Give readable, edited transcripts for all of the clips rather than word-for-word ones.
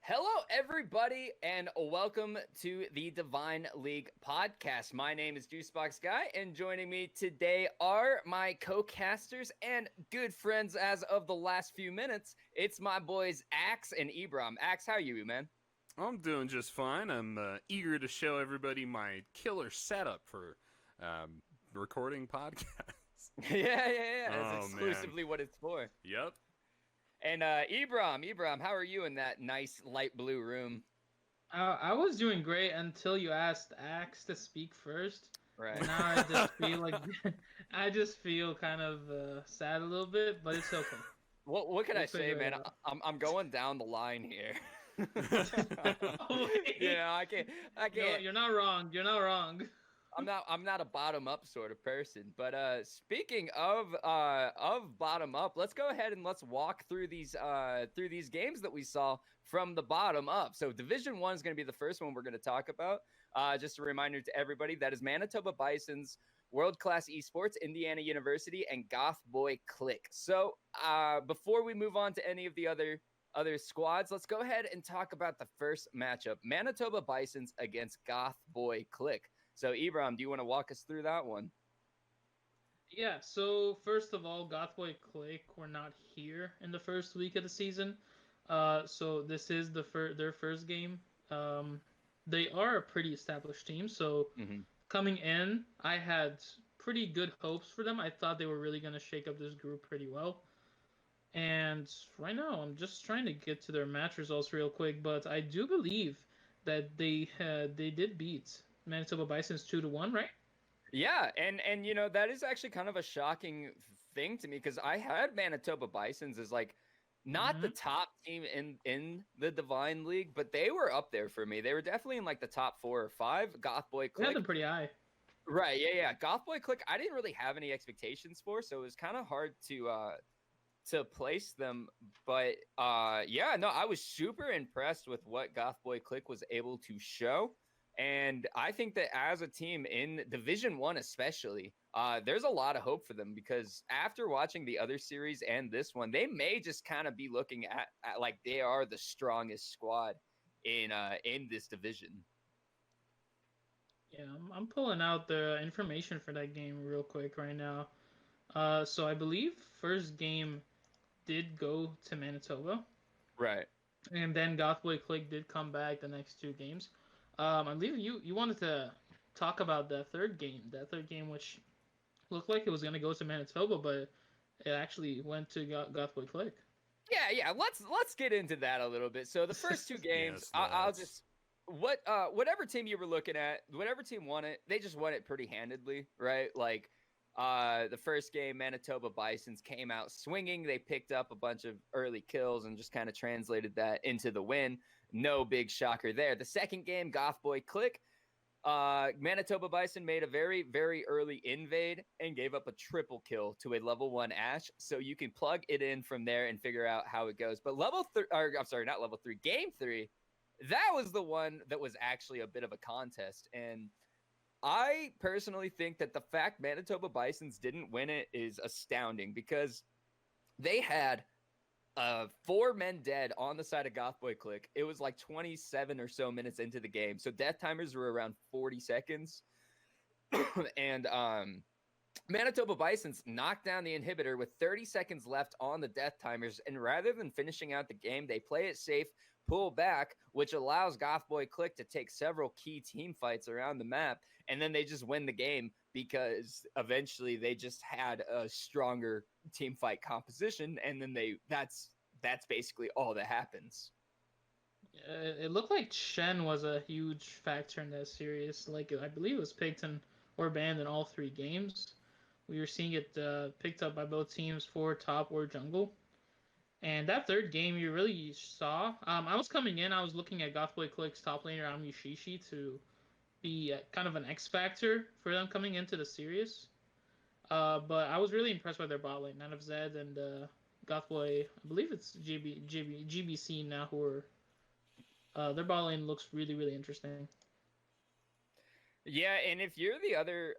Hello, everybody, and welcome to the Divine League podcast. My name is JuiceBoxGuy, and joining me today are my co-casters and good friends as of the last few minutes. It's my boys Axe and Ibram. Axe, how are you, man? I'm doing just fine. I'm eager to show everybody my killer setup for recording podcasts. Yeah. That's Oh man. exclusively what it's for. Yep. And Ibram, how are you in that nice light blue room? I was doing great until you asked Axe to speak first, Right. and now I just feel like I just feel kind of sad a little bit, but it's okay. What can We'll I say, figure it man? out. I'm going down the line here. Oh, wait. I No, can't. you're not wrong. You're not wrong. I'm not a bottom up sort of person. But speaking of bottom up, let's go ahead and let's walk through these games that we saw from the bottom up. So Division 1 is going to be the first one we're going to talk about. Just a reminder to everybody, that is Manitoba Bison's World Class Esports, Indiana University, and Goth Boy Click. So before we move on to any of the other squads, let's go ahead and talk about the first matchup: Manitoba Bisons against Goth Boy Click. So, Ibram, do you want to walk us through that one? Yeah. So first of all, Gothboy Click were not here in the first week of the season. So this is their first game. They are a pretty established team. So Mm-hmm. coming in, I had pretty good hopes for them. I thought they were really going to shake up this group pretty well. And right now, I'm just trying to get to their match results real quick, but I do believe that they did beat Manitoba Bison's 2-1, right? Yeah, and that is actually kind of a shocking thing to me, because I had Manitoba Bisons as like not the Mm-hmm. top team in the Divine League, but they were up there for me. They were definitely in like the top 4 or 5. Goth Boy We had them Click, pretty high. right? Yeah. Goth Boy Click, I didn't really have any expectations for, so it was kind of hard to place them. But yeah, no, I was super impressed with what Goth Boy Click was able to show. And I think that as a team in Division 1 especially, there's a lot of hope for them, because after watching the other series and this one, they may just kind of be looking at like they are the strongest squad in this division. Yeah, I'm pulling out the information for that game real quick right now. So I believe first game did go to Manitoba, Right. and then Gothboy Click did come back the next two games. I believe you wanted to talk about that third game which looked like it was gonna go to Manitoba, but it actually went to Gothboy Click. Yeah. Let's get into that a little bit. So the first two games, Yes, I'll let's. just whatever team you were looking at, whatever team won it, they just won it pretty handedly, right? Like the first game, Manitoba Bisons came out swinging. They picked up a bunch of early kills and just kind of translated that into the win. No big shocker there. The second game, Goth Boy Click, Manitoba Bison made a very, very early invade and gave up a triple kill to a level 1 Ash. So you can plug it in from there and figure out how it goes. But not level 3, game 3, that was the one that was actually a bit of a contest. And I personally think that the fact Manitoba Bisons didn't win it is astounding, because they had 4 men dead on the side of Goth Boy Click. It was like 27 or so minutes into the game. So death timers were around 40 seconds. And Manitoba Bisons knocked down the inhibitor with 30 seconds left on the death timers. And rather than finishing out the game, they play it safe, pull back, which allows Goth Boy Click to take several key team fights around the map. And then they just win the game, because eventually they just had a stronger team fight composition. And then that's basically all that happens. It looked like Shen was a huge factor in that series. Like I believe it was picked or banned in all three games. We were seeing it picked up by both teams for top or jungle. And that third game, you really saw. I was coming in, I was looking at Gothboy Click's top laner Amushishi to be kind of an X factor for them coming into the series. But I was really impressed by their bot lane, None of Zed and Gothboy. I believe it's GBC now, who are their bot lane looks really, really interesting. Yeah, and if you're the other,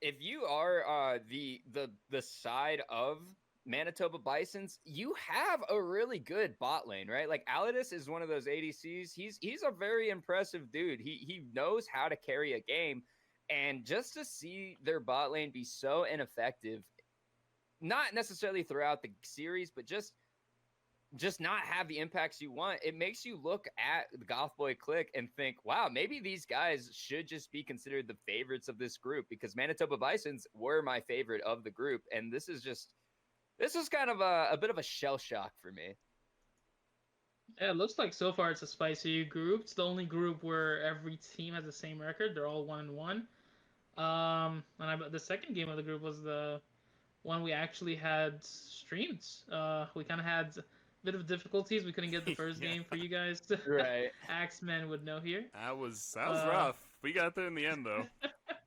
if you are the side of Manitoba Bisons, you have a really good bot lane, right? Like Alidus is one of those ADCs. He's a very impressive dude. He knows how to carry a game, and just to see their bot lane be so ineffective, not necessarily throughout the series, but just not have the impacts you want, it makes you look at the Goth Boy Click and think, wow, maybe these guys should just be considered the favorites of this group, because Manitoba Bisons were my favorite of the group. And this is kind of a bit of a shell shock for me. Yeah, it looks like so far it's a spicy group. It's the only group where every team has the same record. They're all 1-1. The second game of the group was the one we actually had streamed. We kind of had a bit of difficulties. We couldn't get the first game for you guys. Right. Axeman would know here. That was rough. We got there in the end, though.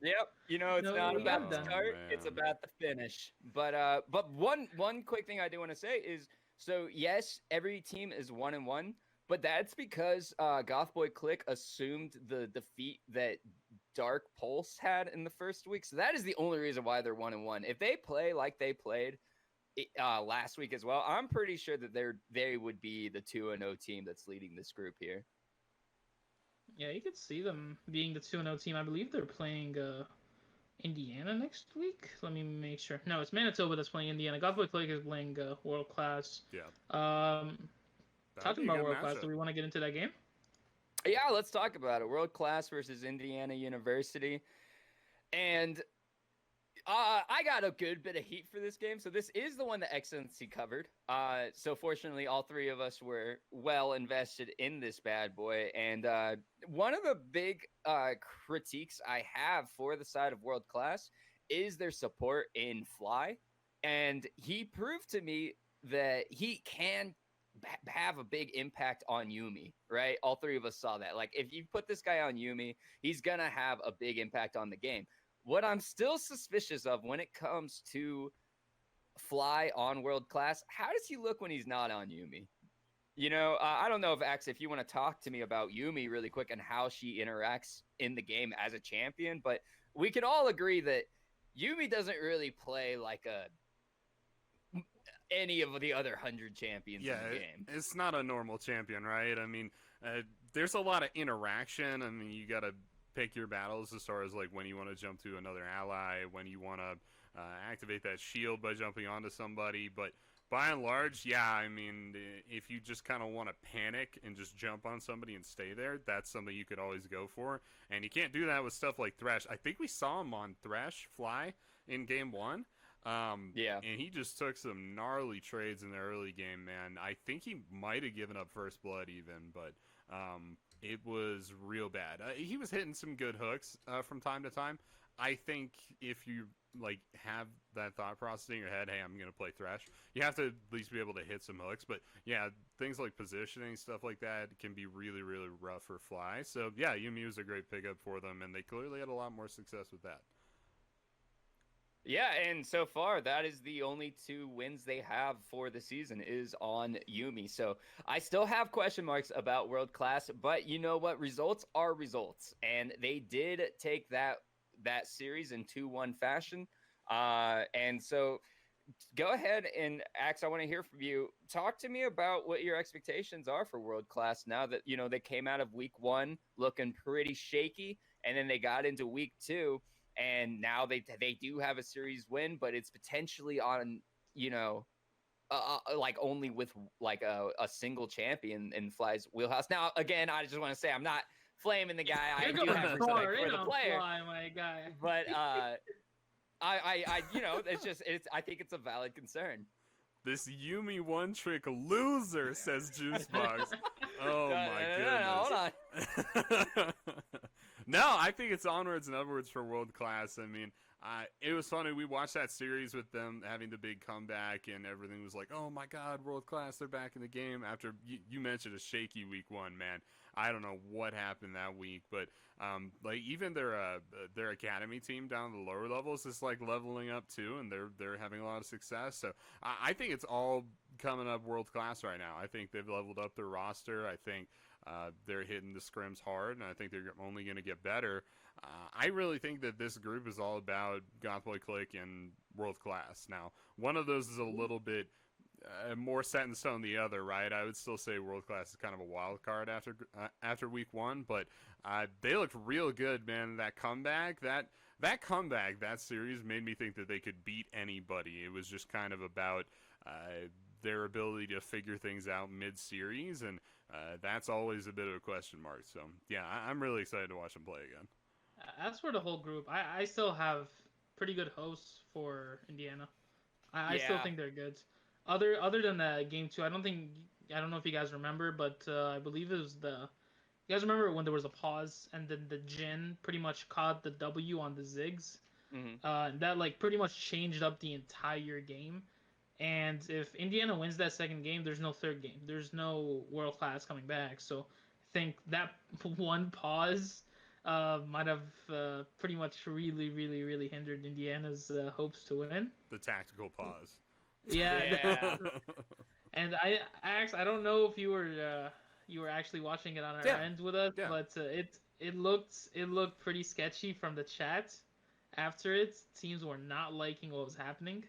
Yep. It's not about the start; it's man. about the finish. But one quick thing I do want to say is, so yes, every team is 1-1, but that's because Goth Boy Click assumed the defeat that Dark Pulse had in the first week. So that is the only reason why they're 1-1. If they play like they played last week as well, I'm pretty sure that they would be the 2-0 team that's leading this group here. Yeah, you could see them being the 2-0 team. I believe they're playing Indiana next week. Let me make sure. No, it's Manitoba that's playing Indiana. Goth Boy Click is playing World Class. Yeah. Talking about World Class, do we want to get into that game? Yeah, let's talk about it. World Class versus Indiana University. And I got a good bit of heat for this game. So this is the one that Excellency covered. So fortunately, all three of us were well invested in this bad boy. And one of the big critiques I have for the side of World Class is their support in Fly. And he proved to me that he can have a big impact on Yuumi, right? All three of us saw that. Like, if you put this guy on Yuumi, he's going to have a big impact on the game. What I'm still suspicious of when it comes to Fly on World Class, how does he look when he's not on Yuumi? I don't know if you want to talk to me about Yuumi really quick and how she interacts in the game as a champion, but we can all agree that Yuumi doesn't really play like any of the other 100 champions in the game. It's not a normal champion, right? I mean, there's a lot of interaction. I mean, you got to pick your battles as far as like when you want to jump to another ally, when you want to activate that shield by jumping onto somebody. But by and large, yeah, I mean, if you just kind of want to panic and just jump on somebody and stay there, that's something you could always go for. And you can't do that with stuff like Thresh. I think we saw him on Thresh Fly in game 1. And he just took some gnarly trades in the early game, man. I think he might have given up first blood even, but it was real bad. He was hitting some good hooks from time to time. I think if you like have that thought process in your head, hey, I'm gonna play Thresh, you have to at least be able to hit some hooks. But yeah, things like positioning, stuff like that can be really, really rough for Fly. So yeah, Yuumi was a great pickup for them, and they clearly had a lot more success with that. Yeah, and so far, that is the only 2 wins they have for the season is on Yuumi. So I still have question marks about World Class, but you know what? Results are results. And they did take that series in 2-1 fashion. And so go ahead and, Axe, I want to hear from you. Talk to me about what your expectations are for World Class now that, they came out of week 1 looking pretty shaky, and then they got into week 2. And now they do have a series win, but it's potentially on, like only with like a single champion in Fly's wheelhouse. Now, again, I just want to say I'm not flaming the guy. I do have respect for the player, Fly, my guy. But I think it's a valid concern. This Yuumi one-trick loser, says JuiceBox. Oh my goodness. Hold on. No, I think it's onwards and upwards for World Class. I mean, it was funny. We watched that series with them having the big comeback, and everything was like, oh my God, World Class, they're back in the game. After you mentioned a shaky week 1, man. I don't know what happened that week, but like even their academy team down the lower levels is like leveling up too, and they're having a lot of success. So I think it's all coming up World Class right now. I think they've leveled up their roster. I think they're hitting the scrims hard, and I think they're only going to get better. I really think that this group is all about Goth Boy Click and world class. Now, one of those is a little bit more set in stone than the other, right? I would still say world class is kind of a wild card after week one, but they looked real good, man. That comeback, that comeback, that series made me think that they could beat anybody. It was just kind of about their ability to figure things out mid-series, and that's always a bit of a question mark. So, yeah, I'm really excited to watch them play again. As for the whole group, I still have pretty good hopes for Indiana. I still think they're good. Other than the game 2, I don't know if you guys remember, but I believe it was you guys remember when there was a pause and then the Jin pretty much caught the W on the Ziggs? Mm-hmm. That like pretty much changed up the entire game. And if Indiana wins that second game, there's no third game. There's no world class coming back. So I think that one pause might have pretty much really hindered Indiana's hopes to win. The tactical pause. Yeah. And I don't know if you were actually watching it on our end with us, but it looked pretty sketchy from the chat. After it, teams were not liking what was happening.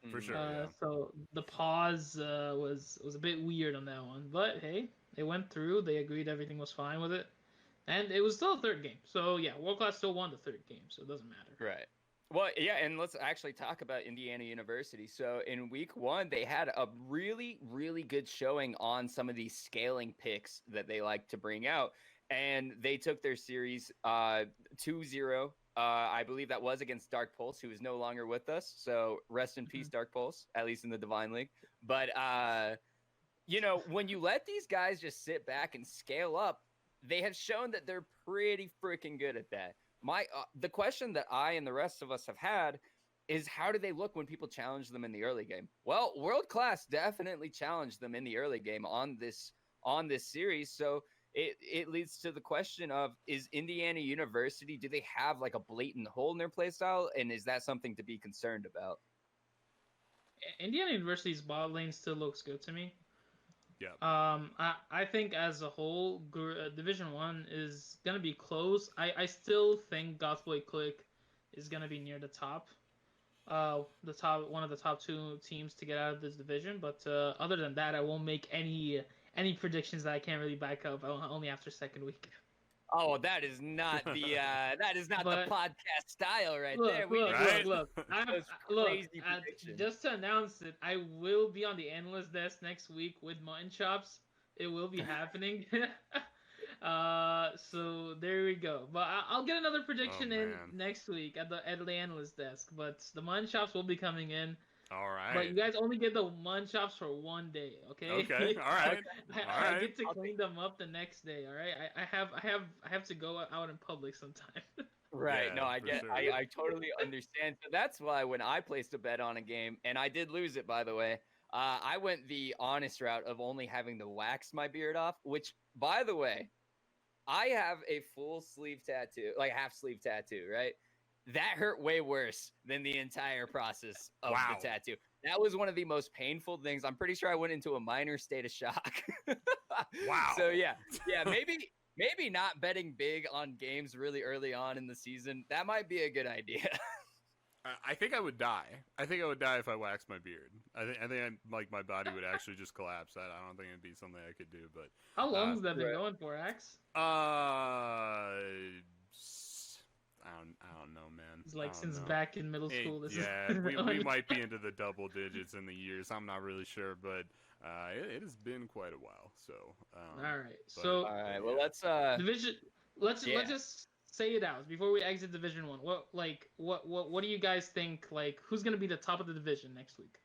For sure. So the pause was a bit weird on that one, but hey, it went through. They agreed everything was fine with it, and it was still a third game. So yeah, World Class still won the third game, so it doesn't matter. Right. Well, yeah, and let's actually talk about Indiana University. So in week 1, they had a really good showing on some of these scaling picks that they like to bring out, and they took their series 2-0. I believe that was against Dark Pulse, who is no longer with us. So rest in peace, Dark Pulse, at least in the Divine League. But, when you let these guys just sit back and scale up, they have shown that they're pretty freaking good at that. The question that I and the rest of us have had is, how do they look when people challenge them in the early game? Well, World Class definitely challenged them in the early game on this series. So it leads to the question of, is Indiana University, do they have like a blatant hole in their play style? And is that something to be concerned about? Indiana University's bot lane still looks good to me. Yeah. I think as a whole, Division 1 is going to be close. I still think Gothboy Click is going to be near the top. One of the top 2 teams to get out of this division. But other than that, I won't make any predictions that I can't really back up only after second week. Oh, that is not the the podcast style right there. Look. Just to announce it, I will be on the analyst desk next week with Mutton Chops. It will be happening. So there we go. But I'll get another prediction in next week at the analyst desk. But the Mutton Chops will be coming in. All right. But you guys only get the Mutton Chops for one day, okay? Okay. All right. I get to clean them up the next day. All right. I have to go out in public sometime. Right. Yeah, no, I get. sure. I totally understand. So that's why when I placed a bet on a game, and I did lose it, by the way, I went the honest route of only having to wax my beard off. Which, by the way, I have a full sleeve tattoo, like half sleeve tattoo, right? That hurt way worse than the entire process of the tattoo. That was one of the most painful things. I'm pretty sure I went into a minor state of shock. Wow. So yeah, maybe not betting big on games really early on in the season. That might be a good idea. I think I would die. I think I would die if I waxed my beard. I think like my body would actually just collapse. I don't think it'd be something I could do. But how long has that been going for, Axe? I don't know, man. It's like since back in middle school. We might be into the double digits in the years. I'm not really sure, but it has been quite a while. So all right. Well, let's division. Let's just say it out before we exit Division 1. What do you guys think? Like, who's gonna be the top of the division next week?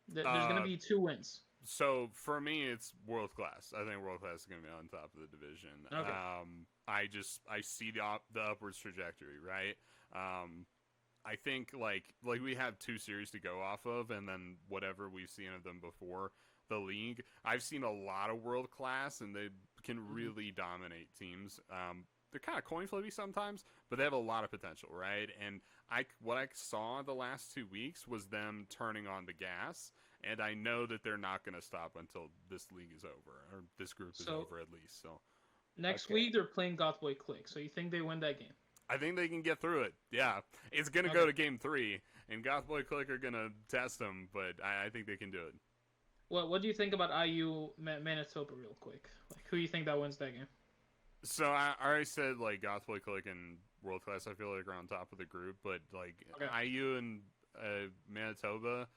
There's gonna be 2 wins. So for me, it's World Class. I think World Class is going to be on top of the division. Okay. I see the upwards trajectory, right? I think like we have 2 series to go off of, and then whatever we've seen of them before the league. I've seen a lot of World Class, and they can really dominate teams. They're kind of coin flippy sometimes, but they have a lot of potential, right? And what I saw the last 2 weeks was them turning on the gas. And I know that they're not going to stop until this league is over, or this group is over at least. So next week they're playing Gothboy Click. So you think they win that game? I think they can get through it. Yeah, it's gonna Okay. go to game 3, and Gothboy Click are gonna test them, but I think they can do it. What do you think about IU Manitoba real quick? Like, who do you think that wins that game? So I already said like Gothboy Click and World Class. I feel like are on top of the group, but like Okay. IU and Manitoba.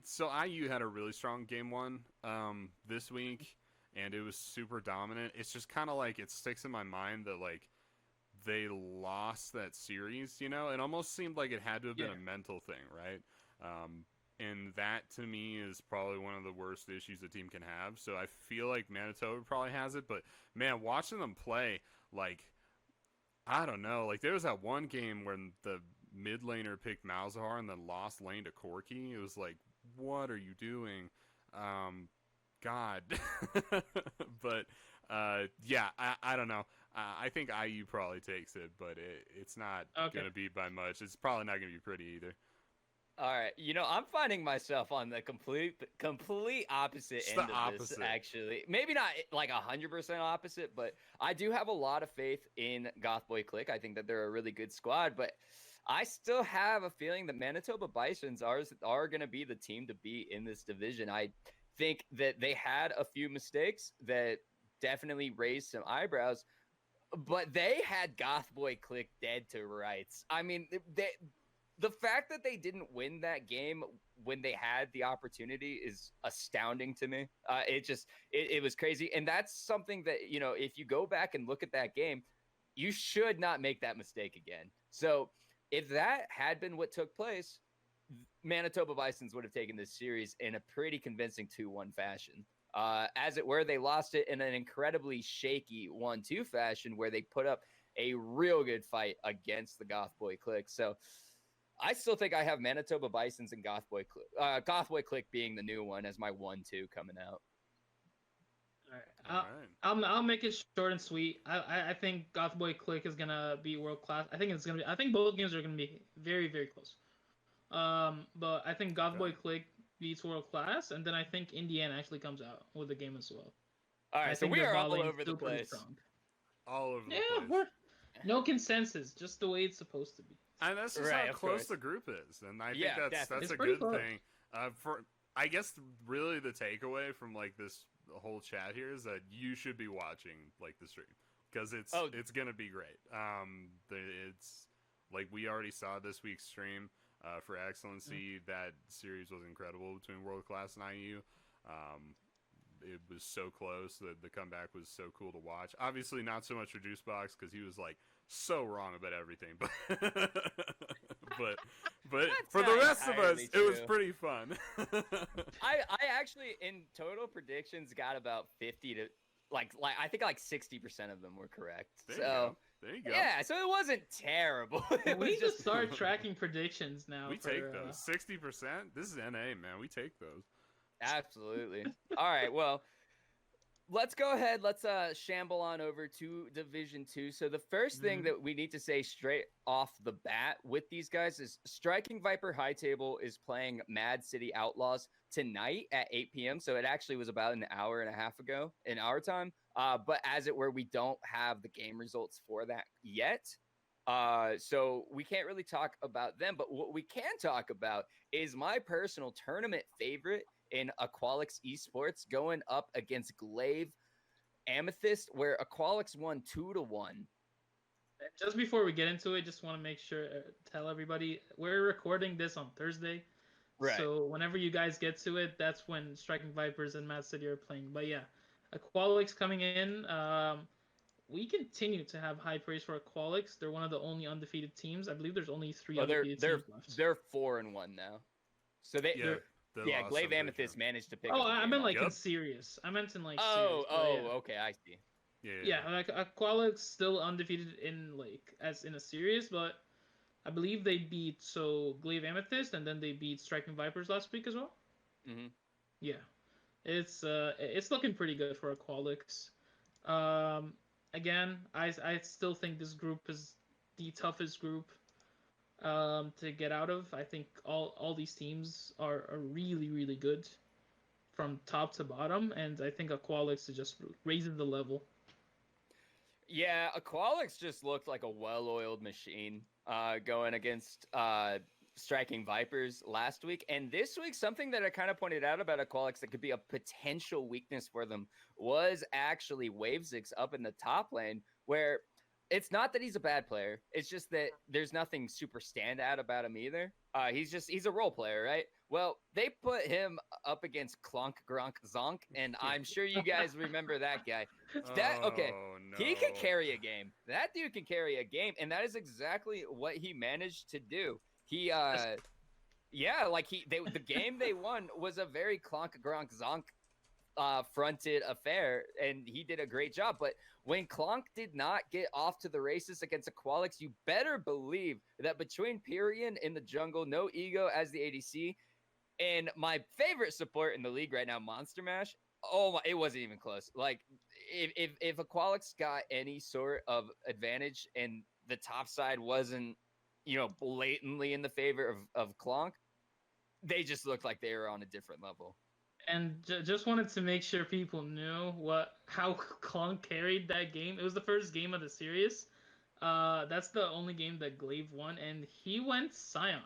So IU had a really strong game 1 this week, and it was super dominant. It's just kind of like it sticks in my mind that like they lost that series. You know, it almost seemed like it had to have been Yeah. a mental thing, right? And that to me is probably one of the worst issues a team can have. So I feel like Manitoba probably has it, but man, watching them play, like I don't know, like there was that one game when the mid laner picked Malzahar and then lost lane to Corki. It was like, what are you doing? God. But yeah, I don't know. I think IU probably takes it, but it's not Okay. gonna be by much. It's probably not gonna be pretty either. All right, I'm finding myself on the complete opposite It's end the of this. opposite. Actually, maybe not like 100% opposite, but I do have a lot of faith in Gothboy Click. I think that they're a really good squad, but I still have a feeling that Manitoba Bisons are going to be the team to beat in this division. I think that they had a few mistakes that definitely raised some eyebrows, but they had Gothboy Click dead to rights. I mean, the fact that they didn't win that game when they had the opportunity is astounding to me. It was crazy. And that's something that, if you go back and look at that game, you should not make that mistake again. So if that had been what took place, Manitoba Bisons would have taken this series in a pretty convincing 2-1 fashion. As it were, they lost it in an incredibly shaky 1-2 fashion where they put up a real good fight against the Gothboy Click. So I still think I have Manitoba Bisons and Gothboy Click being the new one as my 1-2 coming out. All All right. right. I'll make it short and sweet. I think Gothboy Click is gonna be world class. I think both games are gonna be very, very close. But I think Gothboy Okay. Click beats world class, and then I think Indiana actually comes out with the game as well. All I right, so think we their are bot all lane's over the super place. strong. All over the Yeah, place. we're no consensus, just the way it's supposed to be. And that's just Right, how of close course. the group is, and I Yeah, think definitely. that's It's a pretty good close. thing. For I guess really the takeaway from like this whole chat here is that you should be watching like the stream because it's gonna be great. It's like we already saw this week's stream for Excellency. That series was incredible between World Class and IU. It was so close. The comeback was so cool to watch. Obviously, not so much for JuiceBox because he was like so wrong about everything. But but That's for the not rest of us, entirely it was true. pretty fun. I actually in total predictions got about 50 to like I think like 60% of them were correct. There So you go. There you go. yeah, so it wasn't terrible. It We was need to just start tracking predictions now. We for, take those 60%. This is NA, man. We take those. absolutely. All right, well, let's go ahead. Let's shamble on over to Division 2. So the first thing Mhm. that we need to say straight off the bat with these guys is Striking Viper High Table is playing Mad City Outlaws tonight at 8 p.m. So it actually was about an hour and a half ago in our time. But as it were, we don't have the game results for that yet. So we can't really talk about them. But what we can talk about is my personal tournament favorite in Aqualix Esports going up against Glaive Amethyst, where Aqualix won 2-1. Just before we get into it, just want to make sure, tell everybody, we're recording this on Thursday. Right. So whenever you guys get to it, that's when Striking Vipers and Mad City are playing. But yeah, Aqualix coming in. We continue to have high praise for Aqualix. They're one of the only undefeated teams. I believe there's only three undefeated teams left. They're 4-1 now. So they They lost Glaive some big Amethyst games. managed to pick Oh, up. I meant like Yep. in serious. I meant in like Oh, serious. but yeah. okay, I see. Yeah, like Aqualix still undefeated in like as in a series, but I believe they beat Glaive Amethyst and then they beat Striking Vipers last week as well. Mm-hmm. Yeah, it's looking pretty good for Aqualix. Again, I still think this group is the toughest group to get out of. I think all these teams are really, really good from top to bottom, and I think Aqualix is just raising the level. Yeah, Aqualix just looked like a well-oiled machine going against Striking Vipers last week. And this week, something that I kind of pointed out about Aqualix that could be a potential weakness for them was actually Wavesix up in the top lane, where it's not that he's a bad player. It's just that there's nothing super standout about him either. He's a role player, right? Well, they put him up against Clonk Gronk Zonk, and I'm sure you guys remember that guy. Okay, Oh no. he can carry a game. That dude can carry a game, and that is exactly what he managed to do. He yeah, like the game they won was a very Clonk Gronk Zonk fronted affair, and he did a great job. But when Clonk did not get off to the races against Aqualix, you better believe that between Pyrian in the jungle, no ego as the ADC, and my favorite support in the league right now, Monster Mash. Oh my! It wasn't even close. Like, if Aqualix got any sort of advantage and the top side wasn't, blatantly in the favor of Clonk, they just looked like they were on a different level. And just wanted to make sure people knew how Clonk carried that game. It was the first game of the series. That's the only game that Glaive won, and he went Scion.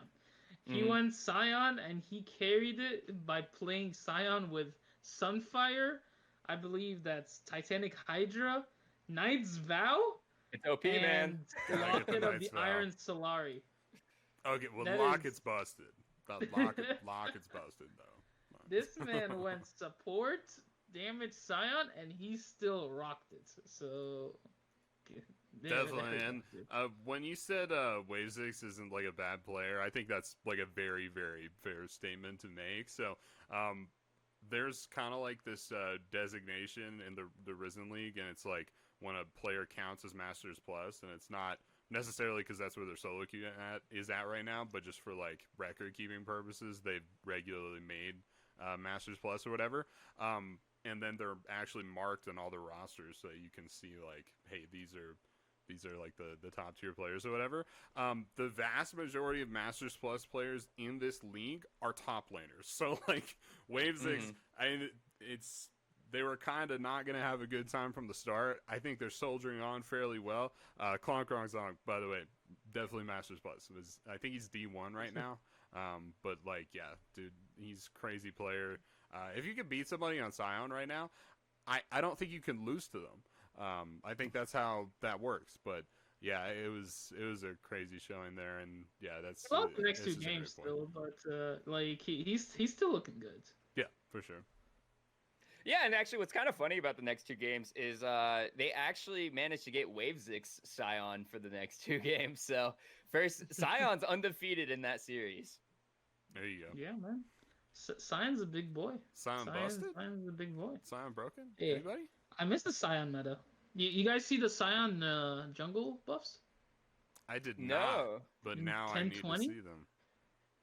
He went Scion, and he carried it by playing Scion with Sunfire. I believe that's Titanic Hydra, Knight's Vow, It's OP, and man. Locket of Knight's the Vow. Iron Solari. Okay, well, That Locket's is- busted. Locket's busted though. This man went support, damage Scion, and he still rocked it. So Definitely, and when you said Wavesix isn't like a bad player, I think that's like a very, very fair statement to make. So, there's kind of like this designation in the Risen League, and it's like when a player counts as Masters Plus, and it's not necessarily because that's where their solo queue is at right now, but just for like record keeping purposes, they've regularly made Masters Plus or whatever. And then they're actually marked on all the rosters so you can see like, hey, these are like the top tier players or whatever. The vast majority of Masters Plus players in this league are top laners. So like Wavesix, they were kind of not going to have a good time from the start. I think they're soldiering on fairly well. Clonk Zong, by the way, definitely Masters Plus. I think he's D1 right now. But like, yeah, dude, he's a crazy player. If you could beat somebody on Scion right now, I don't think you can lose to them. I think that's how that works. But yeah, it was a crazy showing there, and yeah, that's well, the next two it's just a great games point. still, but like he's still looking good. Yeah, for sure. Yeah, and actually, what's kind of funny about the next two games is they actually managed to get Wavesix Scion for the next two games. So first, Scion's undefeated in that series. There you go. Yeah, man. Scion's a big boy. Scion busted? Scion's a big boy. Scion broken? Yeah. Anybody? I miss the Scion meta. You guys see the Scion jungle buffs? I did No. not, but In now I need to 1020? see them.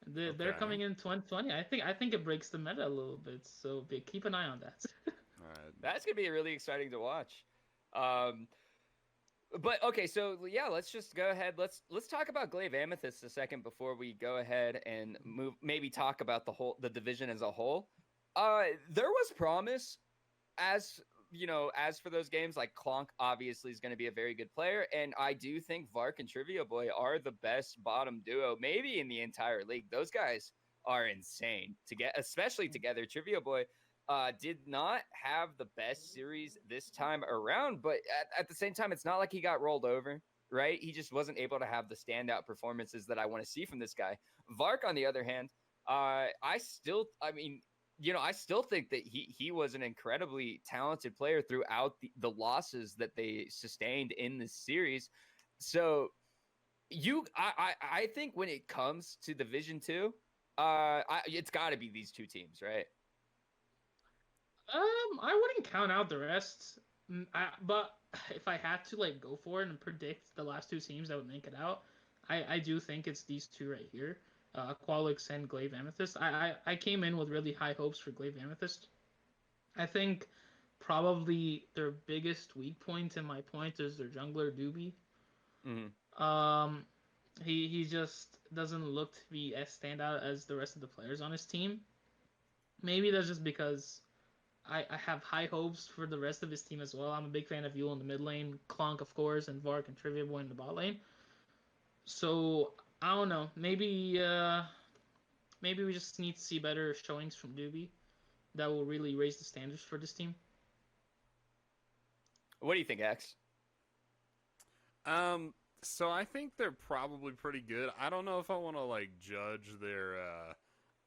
They're Okay. coming in 2020. I think it breaks the meta a little bit, so keep an eye on that. All right. That's gonna be really exciting to watch. But okay, so yeah, let's just go ahead. Let's talk about Glaive Amethyst a second before we go ahead and maybe talk about the division as a whole. There was promise, as for those games. Like Clonk obviously is going to be a very good player, and I do think Vark and Trivia Boy are the best bottom duo maybe in the entire league. Those guys are insane to get, especially together. Trivia Boy did not have the best series this time around, but at the same time, it's not like he got rolled over, right? He just wasn't able to have the standout performances that I want to see from this guy. Vark, on the other hand, I still think that he was an incredibly talented player throughout the losses that they sustained in this series. So I think when it comes to Division 2, it's got to be these two teams, right? I wouldn't count out the rest, but if I had to like go for it and predict the last two teams that would make it out, I do think it's these two right here, Qualix and Glaive Amethyst. I came in with really high hopes for Glaive Amethyst. I think probably their biggest weak point in my point is their jungler Doobie. Mm-hmm. He just doesn't look to be as standout as the rest of the players on his team. Maybe that's just because I have high hopes for the rest of his team as well. I'm a big fan of Yule in the mid lane, Clonk of course, and Vark and Trivia Boy in the bot lane. So I don't know. Maybe we just need to see better showings from Doobie that will really raise the standards for this team. What do you think, X? So I think they're probably pretty good. I don't know if I want to like judge their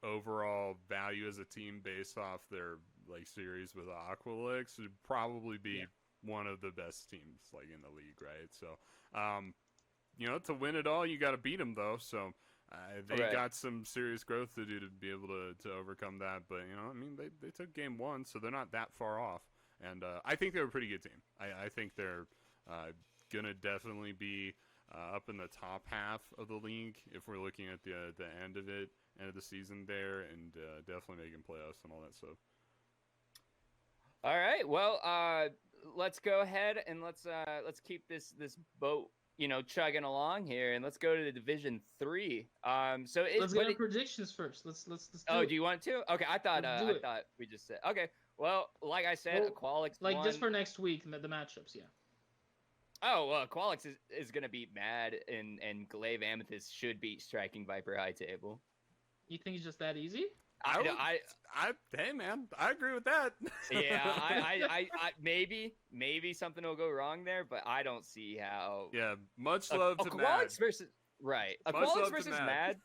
overall value as a team based off their like series with Aqualix. It'd probably be one of the best teams like in the league, right? So, to win it all, you got to beat them though. So they got some serious growth to do to be able to overcome that. But they took game one, so they're not that far off. And I think they're a pretty good team. I think they're gonna definitely be up in the top half of the league if we're looking at the end of the season there, and definitely making playoffs and all that stuff. All right, well, let's go ahead and let's keep this boat chugging along here, and let's go to the Division 3. Let's get our predictions first. Let's do you want to? Okay, I thought we just said okay. Well, like I said, Aqualix like won. Just for next week, the matchups, yeah. Oh, well, Aqualix is going to beat Mad, and Glaive Amethyst should beat Striking Viper High Table. You think it's just that easy? Hey man, I agree with that. Yeah, I maybe something will go wrong there, but I don't see how. Yeah, much love to Aqualix versus Aqualix versus Mad.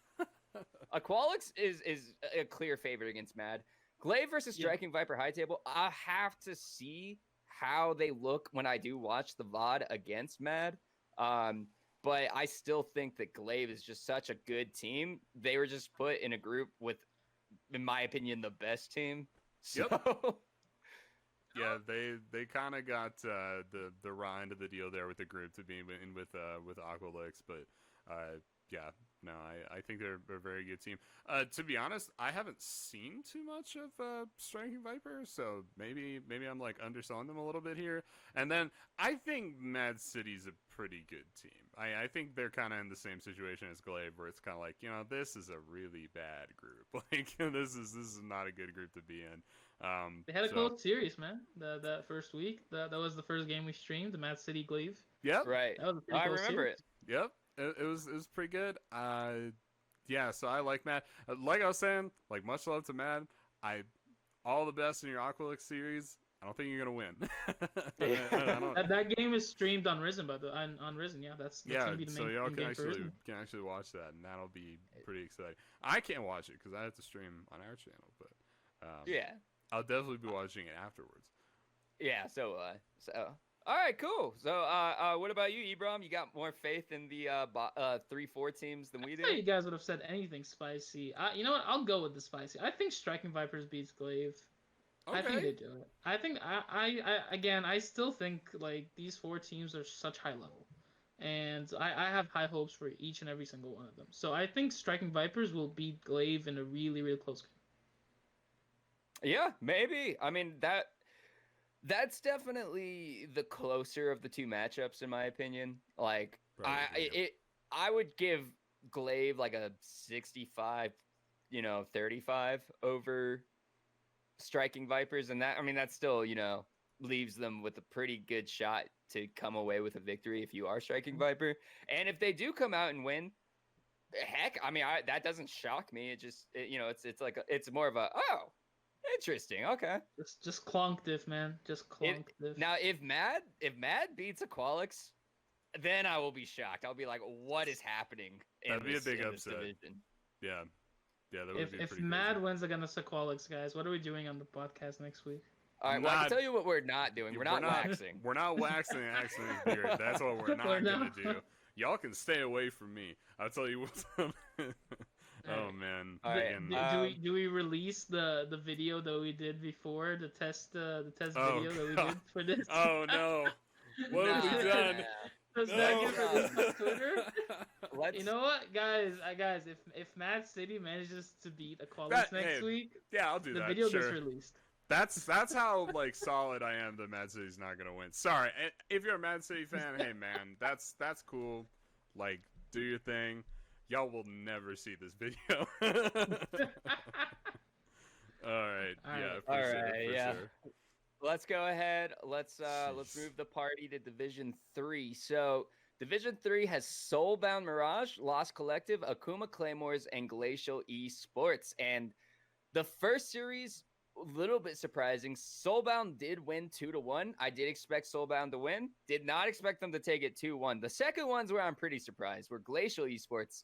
Aqualix is a clear favorite against Mad. Glaive versus Striking Viper High Table. I have to see how they look when I do watch the VOD against Mad. But I still think that Glaive is just such a good team. They were just put in a group with, in my opinion, the best team. So... Yep. Yeah, they kind of got the raw end of the deal there with the group to be in with Aqualix, but yeah, no, I think they're a very good team. To be honest, I haven't seen too much of Striking Viper, so maybe I'm like underselling them a little bit here. And then I think Mad City's a pretty good team. I think they're kind of in the same situation as Glaive, where it's kind of like, this is a really bad group. Like this is not a good group to be in. They had a close series, man. That first week, that was the first game we streamed, the Mad City Glaive. Yep. Right. That was a pretty close remember series. it. Yep. It was pretty good. Yeah, so I like Mad. Like I was saying, like much love to Mad. All the best in your Aqualix series. I don't think you're gonna win. That game is streamed on Risen, on Risen. Yeah, that's gonna be the main so y'all game can actually watch that, and that'll be pretty exciting. I can't watch it because I have to stream on our channel, but yeah, I'll definitely be watching it afterwards. Yeah. So all right, cool. So what about you, Ibram? You got more faith in the 3-4 teams than we do? I thought you guys would have said anything spicy. You know what? I'll go with the spicy. I think Striking Vipers beats Glaive. Okay. I think they do it. I think I still think like these 4 teams are such high level, and I have high hopes for each and every single one of them. So I think Striking Vipers will beat Glaive in a really, really close game. Yeah, maybe. I mean that's definitely the closer of the two matchups in my opinion. Like I would give Glaive like a 65, 35 over Striking Vipers, and that still, leaves them with a pretty good shot to come away with a victory if you are Striking Viper. And if they do come out and win, heck, that doesn't shock me. It just, it's like it's more of a interesting. Okay. Just clonk diff, man. Just clonk diff. Now, if Mad beats Aqualix, then I will be shocked. I'll be like, what is happening? That'd be a big upset. Yeah. Yeah, that would be if pretty Mad crazy. wins against Aqualix, guys, what are we doing on the podcast next week? All right, well, I can tell you what we're not doing. We're not waxing. We're not waxing Axeman's beard. That's what we're not going to do. Y'all can stay away from me. I'll tell you what's up. Oh, man. All right. Do we release the video that we did before, the test video that we did for this? Oh, no. What have we done? Does that get released on Twitter? Let's... You know what, guys? If Mad City manages to beat Aqualix next week, yeah, I'll do the that. video sure. gets released. That's how like solid I am that Mad City's not gonna win. Sorry, if you're a Mad City fan, hey man, that's cool. Like, do your thing. Y'all will never see this video. All right. Yeah, for sure. let's go ahead. Let's Jeez. move the party to Division 3. So Division 3 has Soulbound Mirage, Lost Collective, Akuma Claymores, and Glacial Esports. And the first series, a little bit surprising. Soulbound did win 2-1. I did expect Soulbound to win. Did not expect them to take it 2-1. The second one's where I'm pretty surprised, where Glacial Esports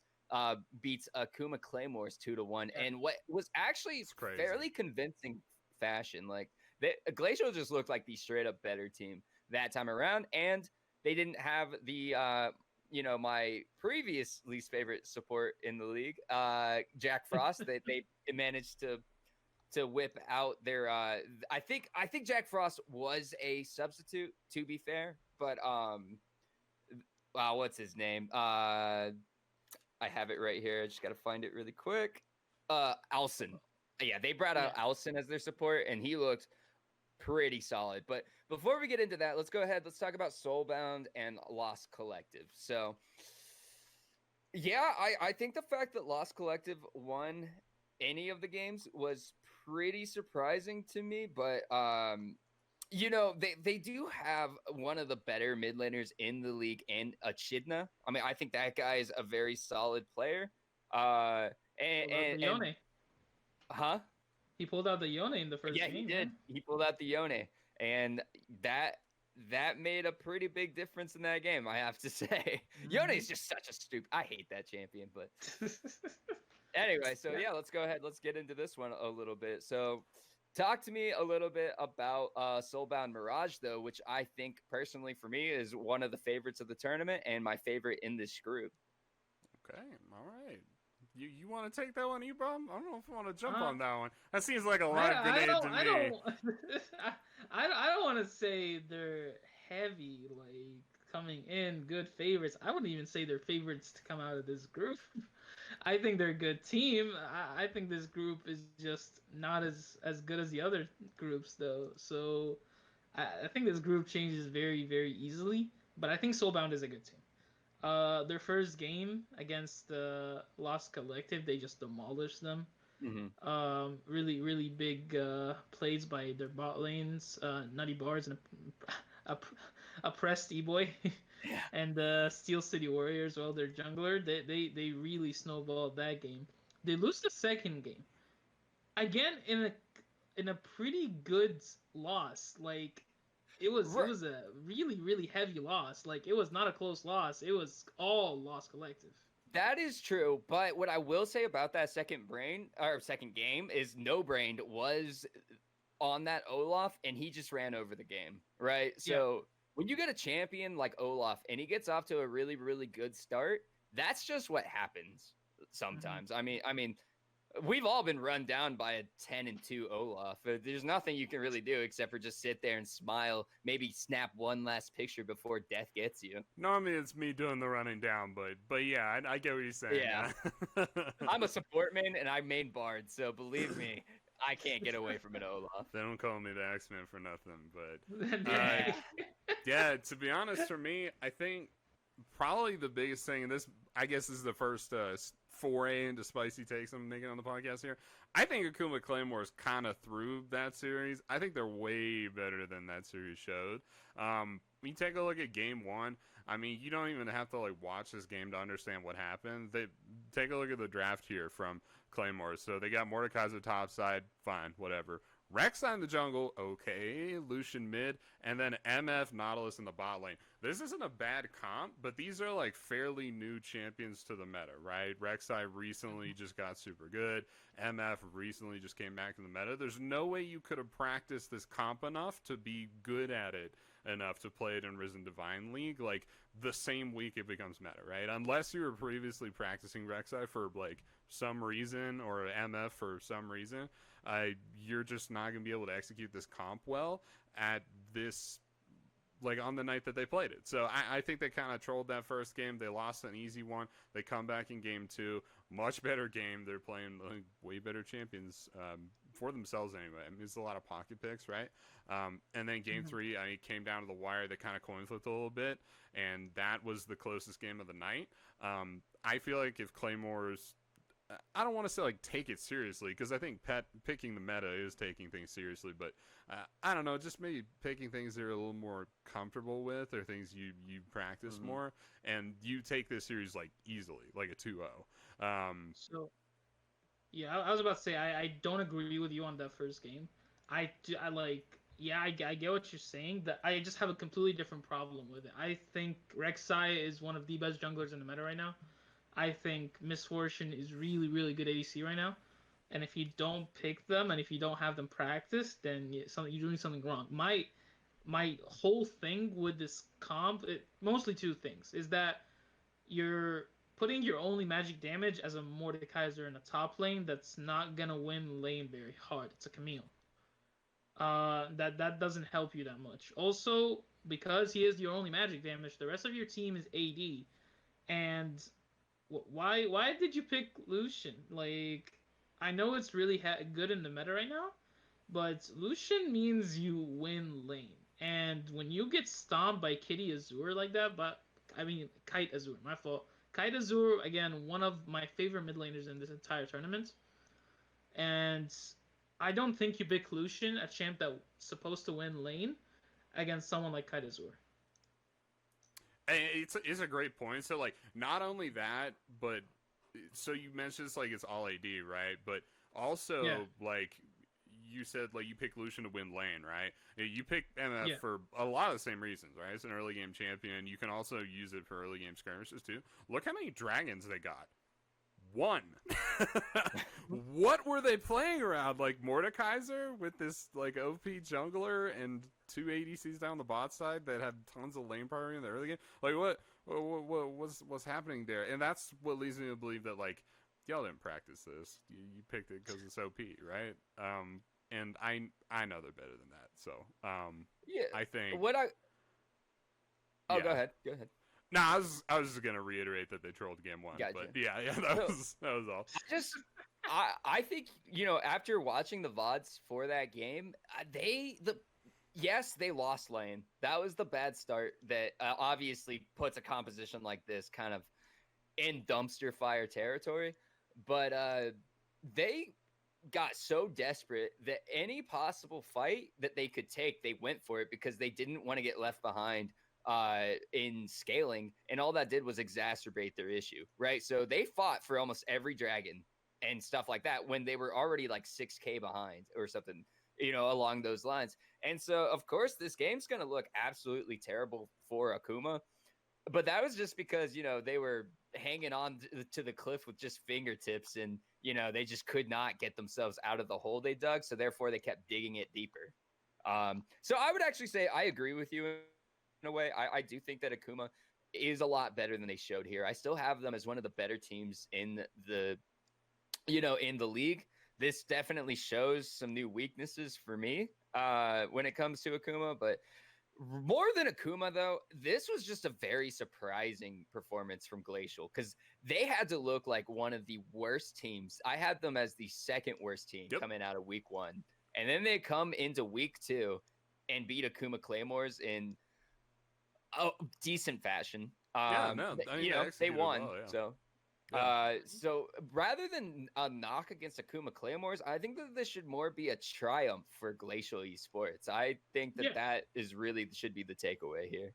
beats Akuma Claymores 2-1, Yeah. and what was actually It's crazy. fairly convincing fashion. Like Glacial just looked like the straight up better team that time around, and they didn't have the my previous least favorite support in the league, Jack Frost. They managed to whip out their. I think Jack Frost was a substitute, to be fair, but wow, what's his name? I have it right here. I just got to find it really quick. Alson. Yeah, they brought out Alson as their support, and he looked pretty solid. But before we get into that, let's go ahead. Let's talk about Soulbound and Lost Collective. So, yeah, I think the fact that Lost Collective won any of the games was pretty surprising to me. But they do have one of the better mid laners in the league, and Echidna. I mean, I think that guy is a very solid player. And huh? He pulled out the Yone in the first game. Yeah, he did. He pulled out the Yone, and that made a pretty big difference in that game, I have to say. Yone is just such a stupid. I hate that champion, but anyway. So yeah, let's go ahead. Let's get into this one a little bit. So, talk to me a little bit about Soulbound Mirage, though, which I think personally for me is one of the favorites of the tournament and my favorite in this group. Okay, all right. You want to take that one, Ebro? I don't know if I want to jump on that one. That seems like a lot of grenades to me. I don't want to say they're heavy, like coming in good favorites. I wouldn't even say they're favorites to come out of this group. I think they're a good team. I think this group is just not as good as the other groups, though. So I think this group changes very, very easily. But I think Soulbound is a good team. Their first game against the Lost Collective, they just demolished them. Mm-hmm. Really, really big plays by their bot lanes, Nutty Bars and a pressed E-Boy, Yeah. and Steel City Warriors. Well, their jungler, they really snowballed that game. They lose the second game again in a pretty good loss. Like it was a really, really heavy loss. Like it was not a close loss. It was all Lost Collective. That is true, but what I will say about that second game is No Brain was on that Olaf, and he just ran over the game, right? So when you get a champion like Olaf and he gets off to a really, really good start, that's just what happens sometimes. I mean, we've all been run down by a 10-2 Olaf. There's nothing you can really do except for just sit there and smile, maybe snap one last picture before death gets you. Normally it's me doing the running down, but yeah, I get what you're saying. Yeah. I'm a support main and I main Bard, so believe me, I can't get away from an Olaf. They don't call me the Axeman for nothing, but yeah, to be honest, for me, I think probably the biggest thing, and this, I guess, is the first foray into spicy takes I'm making on the podcast here. I think Akuma Claymores kind of threw that series. I think they're way better than that series showed. When you take a look at game one, I mean, you don't even have to like watch this game to understand what happened. They take a look at the draft here from Claymores. So they got Mordekaiser topside, fine, whatever. Rek'Sai in the jungle, okay. Lucian mid, and then MF Nautilus in the bot lane. This isn't a bad comp, but these are like fairly new champions to the meta, right? Rek'Sai recently just got super good. MF recently just came back to the meta. There's no way you could have practiced this comp enough to be good at it enough to play it in Risen Divine League like the same week it becomes meta, right? Unless you were previously practicing Rek'Sai for like some reason or MF for some reason, you're just not going to be able to execute this comp well at this, like on the night that they played it. So I think they kind of trolled that first game. They lost an easy one. They come back in game two, much better game. They're playing like, way better champions for themselves anyway. I mean, it's a lot of pocket picks, right? And then game three, it came down to the wire. They kind of coin flipped a little bit, and that was the closest game of the night. I feel like if Claymore's I don't want to say like take it seriously, because I think picking the meta is taking things seriously, but I don't know, just maybe picking things they're a little more comfortable with, or things you practice more, and you take this series like easily, like a 2-0. So yeah, I was about to say I don't agree with you on that first game. I like, yeah, I get what you're saying. That I just have a completely different problem with it. I think Rek'Sai is one of the best junglers in the meta right now. I think Misfortune is really, really good ADC right now. And if you don't pick them and if you don't have them practice, then you're doing something wrong. My whole thing with this comp, mostly two things, is that you're putting your only magic damage as a Mordekaiser in a top lane that's not gonna win lane very hard. It's a Camille. That doesn't help you that much. Also, because he is your only magic damage, the rest of your team is AD, and why did you pick Lucian? Like, I know it's really good in the meta right now, but Lucian means you win lane. And when you get stomped by Kitty Azure like that, but I mean Kite Azure, my fault. Kite Azure, again, one of my favorite mid laners in this entire tournament. And I don't think you pick Lucian, a champ that's supposed to win lane, against someone like Kite Azure. It's a great point. So like, not only that, but so you mentioned it's like it's all AD, right? But also like you said, like you pick Lucian to win lane, right? You pick MF for a lot of the same reasons, right? It's an early game champion. You can also use it for early game skirmishes too. Look how many dragons they got. 1. What were they playing around? Like Mordekaiser with this like OP jungler and 2 ADCs down the bot side that had tons of lane power in the early game? Like what's happening there? And that's what leads me to believe that like y'all didn't practice this. You picked it because it's OP, right? And I know they're better than that. So I think go ahead. Go ahead. No, I was just gonna reiterate that they trolled game 1, Gotcha. but that was all. I think, you know, after watching the VODs for that game, they lost lane. That was the bad start that obviously puts a composition like this kind of in dumpster fire territory. But they got so desperate that any possible fight that they could take, they went for it because they didn't want to get left behind in scaling, and all that did was exacerbate their issue, right? So they fought for almost every dragon and stuff like that when they were already like 6k behind or something, you know, along those lines. And so of course this game's going to look absolutely terrible for Akuma, but that was just because, you know, they were hanging on to the cliff with just fingertips, and, you know, they just could not get themselves out of the hole they dug, so therefore they kept digging it deeper. So I would actually say I agree with you in a way. I do think that Akuma is a lot better than they showed here. I still have them as one of the better teams in the, you know, in the league. This definitely shows some new weaknesses for me when it comes to Akuma, but more than Akuma, though, this was just a very surprising performance from Glacial, because they had to look like one of the worst teams. I had them as the second worst team coming out of week 1, and then they come into week 2 and beat Akuma Claymores in decent fashion. You know, they won. Well, yeah. So rather than a knock against Akuma Claymores, I think that this should more be a triumph for Glacial Esports. I think that that is really should be the takeaway here.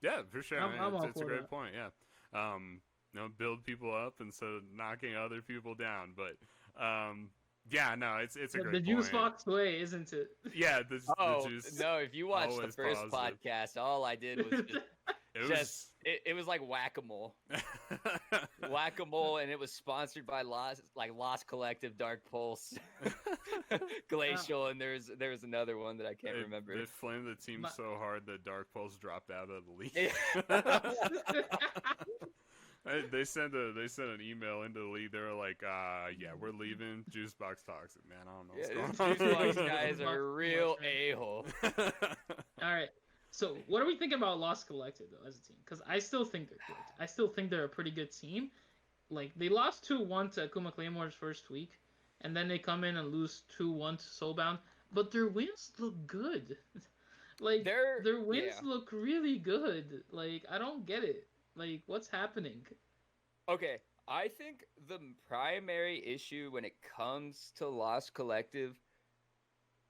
Yeah, for sure. It's a great that. point. Yeah. You know, build people up instead of knocking other people down. But yeah, no, it's a great point. The JuiceBox way, isn't it? Yeah, the juice. No, if you watched the first podcast, all I did was just it was like whack-a-mole. Whack-a-mole, and it was sponsored by Lost Collective, Dark Pulse, Glacial, and there was another one that I can't remember. They flamed the team so hard that Dark Pulse dropped out of the league. They sent an email into the league. They were like, yeah, we're leaving. JuiceBox Toxic, man. I don't know what's going on. JuiceBox guys are a real a-hole. All right. So what are we thinking about Lost Collective, though, as a team? Because I still think they're good. I still think they're a pretty good team. Like, they lost 2-1 to Akuma Claymore's first week, and then they come in and lose 2-1 to Soulbound. But their wins look good. Like, their wins look really good. Like, I don't get it. Like, what's happening? Okay, I think the primary issue when it comes to Lost Collective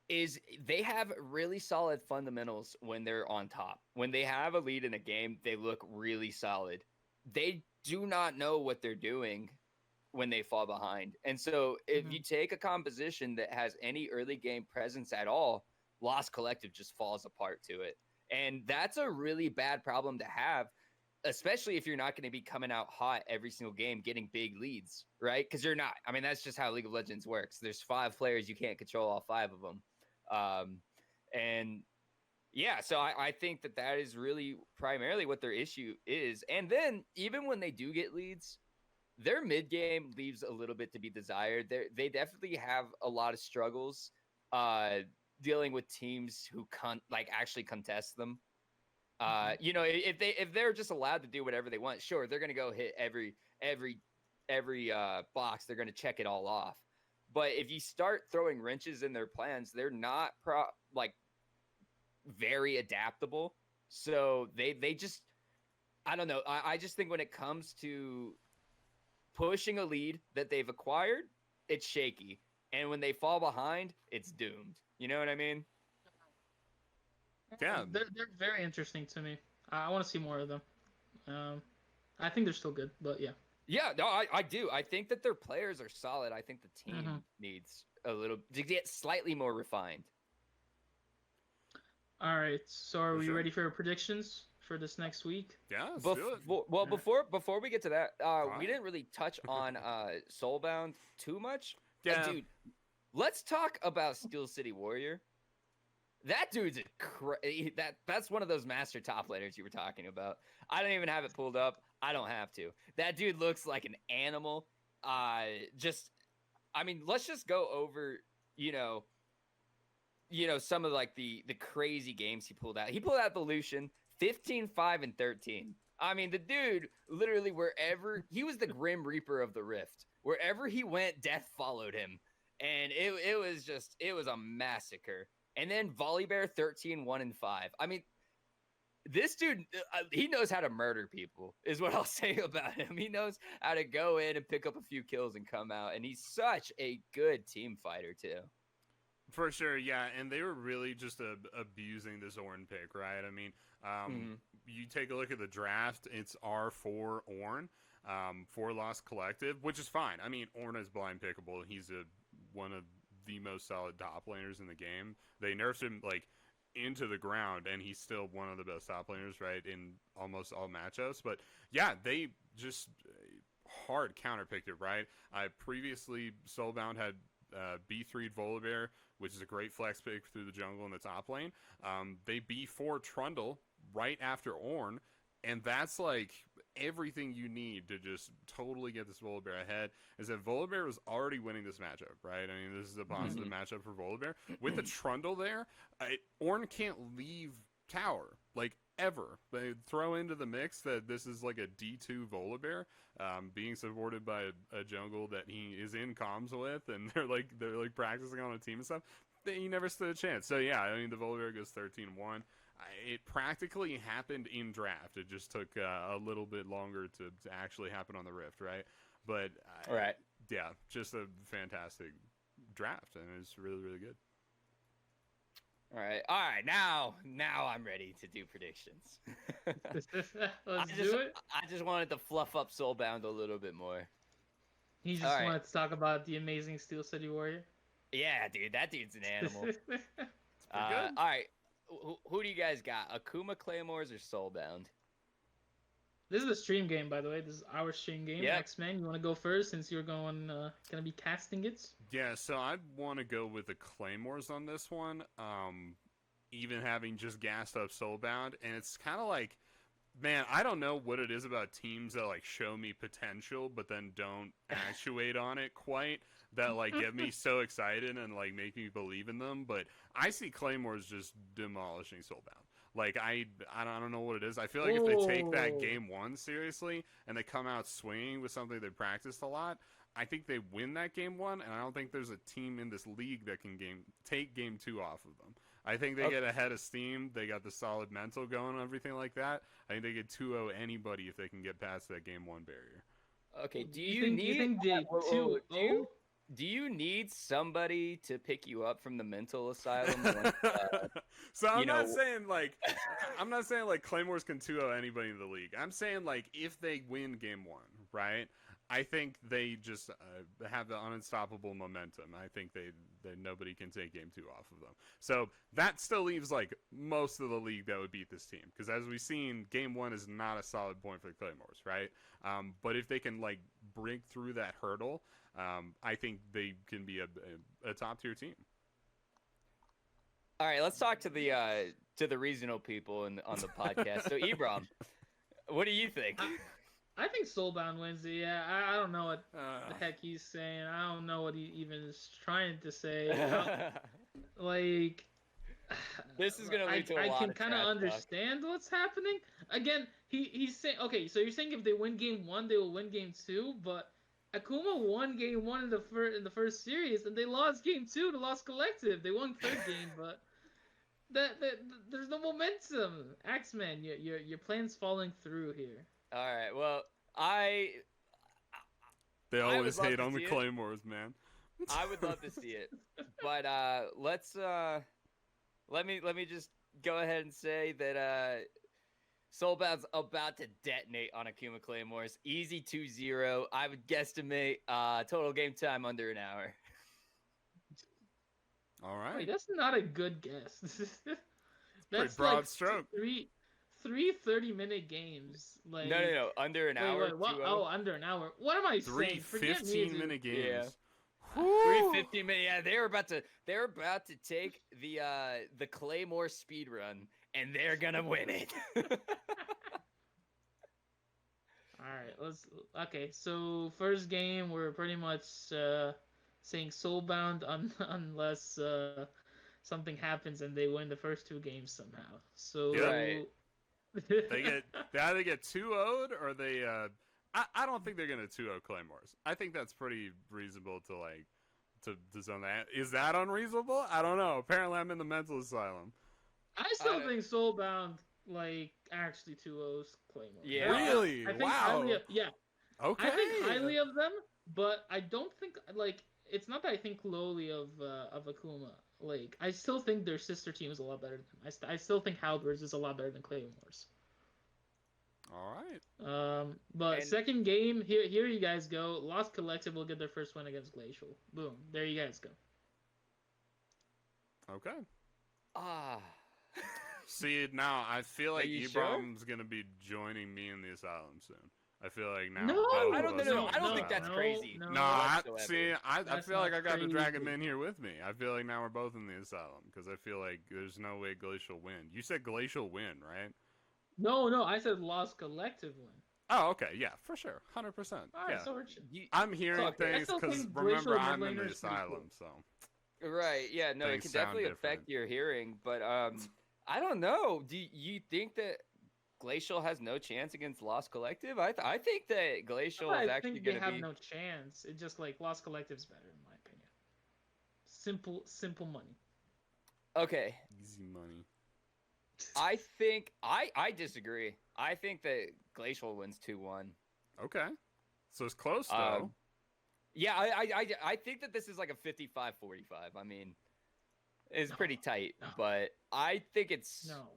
is they have really solid fundamentals when they're on top. When they have a lead in a game, they look really solid. They do not know what they're doing when they fall behind. And so if Mhm. you take a composition that has any early game presence at all, Lost Collective just falls apart to it. And that's a really bad problem to have, especially if you're not going to be coming out hot every single game, getting big leads, right? Because you're not. I mean, that's just how League of Legends works. There's 5 players, you can't control all 5 of them. Um, and yeah, so I think that is really primarily what their issue is. And then even when they do get leads, their mid game leaves a little bit to be desired. They definitely have a lot of struggles uh, dealing with teams who actually contest them. Mhm. If they're just allowed to do whatever they want, sure, they're gonna go hit every box. They're gonna check it all off. But if you start throwing wrenches in their plans, they're not very adaptable. So they just I don't know. I just think when it comes to pushing a lead that they've acquired, it's shaky. And when they fall behind, it's doomed. You know what I mean? Yeah, They're very interesting to me. I want to see more of them. I think they're still good, but yeah. Yeah, no, I do. I think that their players are solid. I think the Mhm. team needs a little to get slightly more refined. All right. So are for we sure. ready for our predictions for this next week? Yeah, let's do it. Before, well, Alright. before we get to that, All we right. didn't really touch on Soulbound too much. Yeah, Dude, let's talk about Steel City Warrior. That dude's that's one of those master top laners you were talking about. I don't even have it pulled up. I don't have to. That dude looks like an animal. Just I mean, let's just go over, you know, some of like the crazy games he pulled out. He pulled out the Lucian 15, 5, and 13. I mean, the dude literally wherever he was the Grim Reaper of the Rift. Wherever he went, death followed him. And it was a massacre. And then Volibear 13, 1, and 5. I mean, this dude, he knows how to murder people, is what I'll say about him. He knows how to go in and pick up a few kills and come out. And he's such a good team fighter, too. for sure. Yeah, and they were really just abusing the Zorn pick, right? I mean, Mm-hmm. you take a look at the draft; it's R4 Ornn, for Lost Collective, which is fine. I mean, Ornn is blind pickable. He's one of the most solid top laners in the game. They nerfed him like into the ground, and he's still one of the best top laners, right, in almost all matchups. But yeah, they just hard counterpicked it, right? I previously Soulbound had B3 Volibear, which is a great flex pick through the jungle in the top lane. They B4 Trundle right after Ornn, and that's like everything you need to just totally get this Volibear ahead. Is that Volibear was already winning this matchup, right? I mean, this is a positive matchup for Volibear. With the Trundle there, Ornn can't leave tower, like, ever. They throw into the mix that this is like a D2 Volibear, being supported by a jungle that he is in comms with, and they're like practicing on a team and stuff. He never stood a chance. So yeah, I mean, the Volibear goes 13-1. It practically happened in draft. It just took a little bit longer to actually happen on the Rift, right? But Right. yeah, just a fantastic draft, and it's really, really good. All right. Now I'm ready to do predictions. Let's do it. I just wanted to fluff up Soulbound a little bit more. He just All right. wanted to talk about the amazing Steel City Warrior. Yeah, dude, that dude's an animal. Pretty good. All right. Who do you guys got? Akuma Claymores or Soulbound? This is the stream game, by the way. This is our stream game. Yep. Axeman, you want to go first since you're gonna be casting it? Yeah, so I want to go with the Claymores on this one, even having just gassed up Soulbound, and it's kind of like, man, I don't know what it is about teams that like show me potential, but then don't actuate on it quite, that like get me so excited and like make me believe in them. But I see Claymores just demolishing Soulbound. Like I don't know what it is. I feel like if they take that game one seriously and they come out swinging with something they practiced a lot, I think they win that game one, and I don't think there's a team in this league that can take game two off of them. I think they get ahead of steam. They got the solid mental going and everything like that. I think they get 2-0 anybody if they can get past that game one barrier. Okay, do You you think need the whoa, whoa, whoa, 2-0? do you need somebody to pick you up from the mental asylum once, So you know, I'm not saying like Claymores can 2-0 anybody in the league. I'm saying like if they win game one, right? I think they just have the unstoppable momentum. I think that nobody can take game two off of them. So that still leaves like most of the league that would beat this team. Because as we've seen, game one is not a solid point for the Claymores, right? But if they can like break through that hurdle, I think they can be a top tier team. all right, let's talk to the regional people on the podcast. So Ibram, what do you think? I think Soulbound wins it. Yeah, I don't know what the heck he's saying. I don't know what he even is trying to say. Like, This is gonna lead to a I lot can of kind of trash talk. understand what's happening. Again, he's saying, okay, so you're saying if they win game one, they will win game two, but Akuma won game one in the first series, and they lost game two to Lost Collective. They won third game, but that there's no momentum. Axeman, your plan's falling through here. All right, well, They I would always love hate to on the see it. Claymores, man. I would love to see it, but let me just go ahead and say that Soulbound's about to detonate on Akuma Claymores. Easy 2-0. I would guesstimate total game time under an hour. All right. Wait, that's not a good guess. That's broad like stroke. three 30-minute games. Like No, under an hour. Wait, what? 2-0. Oh, under an hour. What am I Three saying? Forget me, dude. 15-minute games. Yeah. Whew. 3:50 minutes. Yeah, they're about to take the Claymore speed run, and they're gonna win it. All right, Okay, so first game, we're pretty much saying Soulbound unless something happens and they win the first two games somehow. So Right. They either get 2-0'd or they I don't think they're gonna 2-0 Claymores. I think that's pretty reasonable to zone that. Is that unreasonable? I don't know. Apparently I'm in the mental asylum. I still think Soulbound actually 2-0s Claymore. Yeah. Really? I think Wow. highly Okay. I think highly of them, but I don't think it's not that I think lowly of Akuma. Like, I still think their sister team is a lot better than them. I still think Halberds is a lot better than Claymores. All right. But And- second game, here you guys go. Lost Collective will get their first win against Glacial. Boom. There you guys go. Okay. Ah. See, now I feel like you sure? Ibram's gonna be joining me in the asylum soon. I feel like now. No, both I of don't us know. are I don't in think the that's asylum. crazy. No, No, I whatsoever. feel like I got to drag him crazy. in here with me. I feel like now we're both in the asylum because I feel like there's no way Glacial win. You said Glacial win, right? No, I said Lost Collective win. Oh, okay, yeah, for sure, 100%. All right, Yeah, so I'm hearing Okay. things I still because think remember Glacial I'm in the Midlaner is pretty asylum, so Right. Yeah. No, it Things can sound definitely different. affect your hearing, but I don't know. Do you think that Glacial has no chance against Lost Collective? I think that Glacial is I actually think going they to have be. no chance. It's just like Lost Collective's better in my opinion. Simple money. Okay. easy money. I think I disagree. I think that Glacial wins 2-1. Okay, so it's close though. Yeah, I think that this is like a 55-45. I mean, it's No, pretty tight, no. but I think it's No.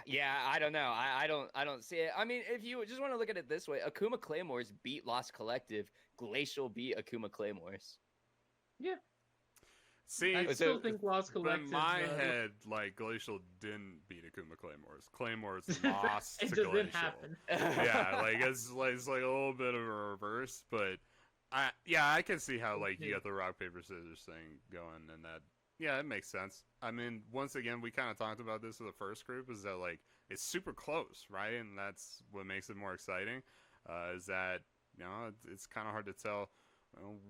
yeah, I don't know. I don't see it. I mean, if you just want to look at it this way, Akuma Claymores beat Lost Collective. Glacial beat Akuma Claymores. Yeah. See, I so- still think Lost but Collective. in my head, like Glacial didn't beat Akuma Claymores. Claymores lost it to just Glacial. didn't happen. Yeah, like it's like a little bit of a reverse, but I can see how like you got the rock paper scissors thing going, and that it makes sense. I mean, once again, we kind of talked about this in the first group, is that like it's super close, right? And that's what makes it more exciting. Is that it's kind of hard to tell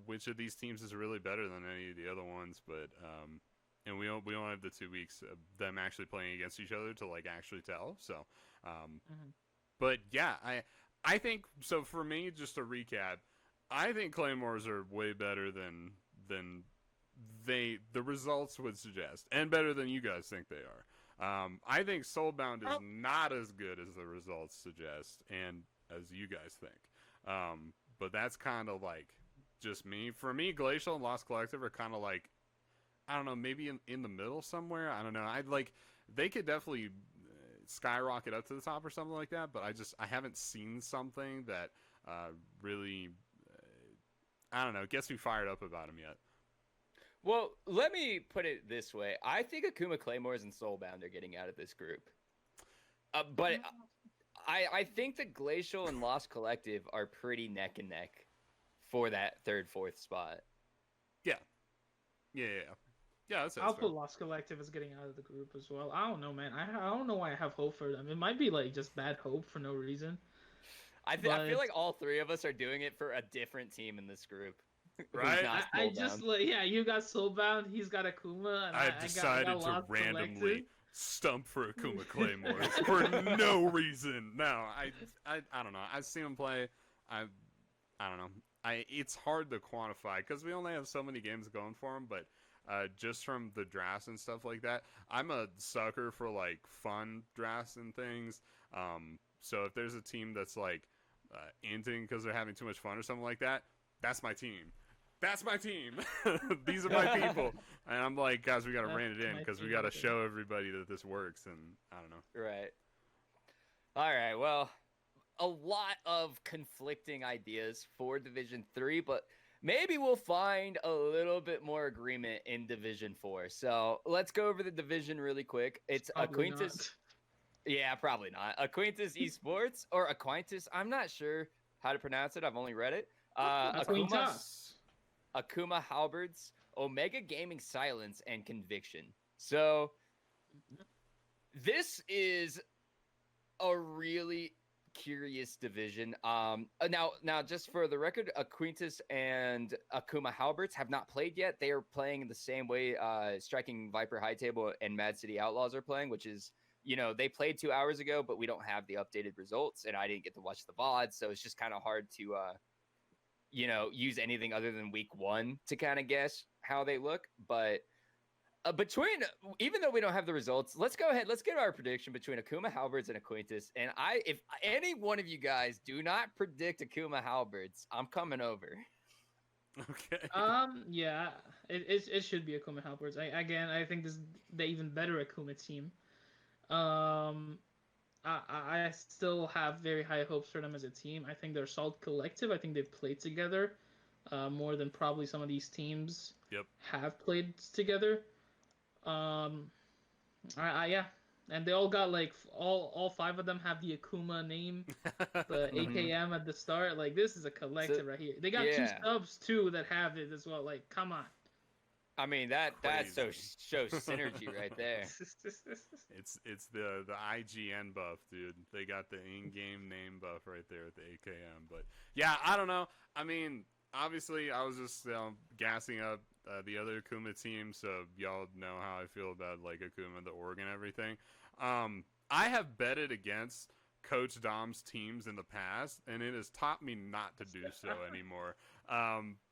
which of these teams is really better than any of the other ones, but and we don't have the 2 weeks of them actually playing against each other to like actually tell. So, but yeah, I think so. For me, just to recap, I think Claymores are way better than the results would suggest, and better than you guys think they are. I think Soulbound is not as good as the results suggest, and as you guys think. But that's kind of like just me. For me, Glacial and Lost Collective are kind of like, I don't know, maybe in the middle somewhere. I don't know. They could definitely skyrocket up to the top or something like that. But I haven't seen something that really, I don't know, gets me fired up about them yet. Well, let me put it this way. I think Akuma Claymores and Soulbound are getting out of this group. But I think the Glacial and Lost Collective are pretty neck and neck for that third, fourth spot. Yeah. That's I'll fair. put Lost Collective as getting out of the group as well. I don't know, man. I don't know why I have hope for them. It might be like just bad hope for no reason. I feel like all three of us are doing it for a different team in this group. Right? I just like, yeah, you got Soulbound, he's got Akuma, and I've decided I got to Lost randomly Collective. stump for Akuma Claymore for no reason. No, I don't know. I've seen him play. I don't know. It's hard to quantify because we only have so many games going for him, but just from the drafts and stuff like that, I'm a sucker for like fun drafts and things. So if there's a team that's like inting because they're having too much fun or something like that, that's my team. That's my team. These are my people. And I'm like, guys, we got to rein it in because we got to show everybody that this works. And I don't know. Right. All right. Well, a lot of conflicting ideas for Division 3, but maybe we'll find a little bit more agreement in Division 4. So let's go over the division really quick. It's Acquaintus. Yeah, probably not. Acquaintus Esports or Acquaintus. I'm not sure how to pronounce it. I've only read it. Akuma Halberds, Omega Gaming Silence, and Conviction. So this is a really curious division. Now, just for the record, Acquaintus and Akuma Halberds have not played yet. They are playing the same way Striking Viper High Table and Mad City Outlaws are playing, which is, they played 2 hours ago, but we don't have the updated results, and I didn't get to watch the VOD, so it's just kind of hard to use anything other than week 1 to kind of guess how they look. But even though we don't have the results, let's go ahead. Let's get our prediction between Akuma Halberds and Acquaintus. And if any one of you guys do not predict Akuma Halberds, I'm coming over. Okay. Yeah, it should be Akuma Halberds. I think this is the even better Akuma team. I still have very high hopes for them as a team. I think they're a solid collective. I think they've played together more than probably some of these teams have played together. Yeah, and they all got like all 5 of them have the Akuma name, the AKM at the start. Like, this is a collective right here. They got 2 subs too that have it as well. Like, come on. I mean, that shows synergy right there. It's the IGN buff, dude. They got the in-game name buff right there with the AKM. But yeah, I don't know. I mean, obviously, I was just gassing up the other Akuma team, so y'all know how I feel about like Akuma, the org, and everything. I have betted against Coach Dom's teams in the past, and it has taught me not to do so anymore.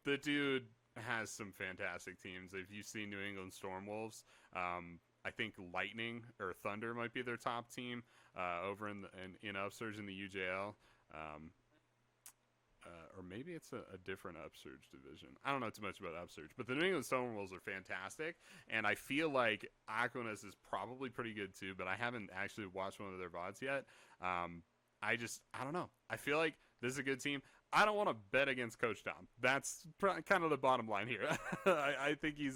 The dude has some fantastic teams. If you see New England Stormwolves, I think Lightning or Thunder might be their top team over in Upsurge in the UJL. Or maybe it's a different Upsurge division. I don't know too much about Upsurge, but the New England Stonewalls are fantastic, and I feel like Aquanus is probably pretty good too, but I haven't actually watched one of their VODs yet. I don't know. I feel like this is a good team. I don't want to bet against Coach Dom. That's kind of the bottom line here. I think he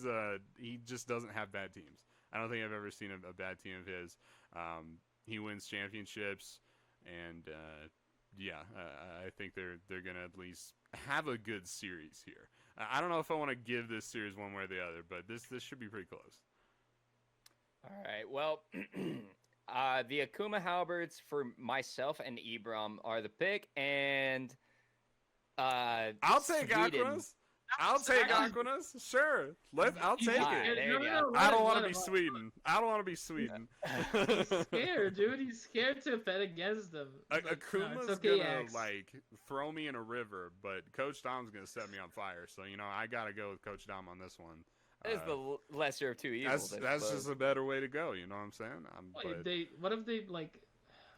just doesn't have bad teams. I don't think I've ever seen a bad team of his. He wins championships, and I think they're gonna at least have a good series here. I don't know if I want to give this series one way or the other, but this should be pretty close. All right. Well, the Akuma Halberds for myself and Ibram are the pick, and I'll take Aquanus. I'll take Aquanus. Sure. I'll take it. I don't want to be Sweden. He's scared, dude. He's scared to bet against them. Akuma's gonna like throw me in a river, but Coach Dom's gonna set me on fire. So I gotta go with Coach Dom on this one. It's the lesser of two evils. That's just a better way to go. You know what I'm saying? What if they like?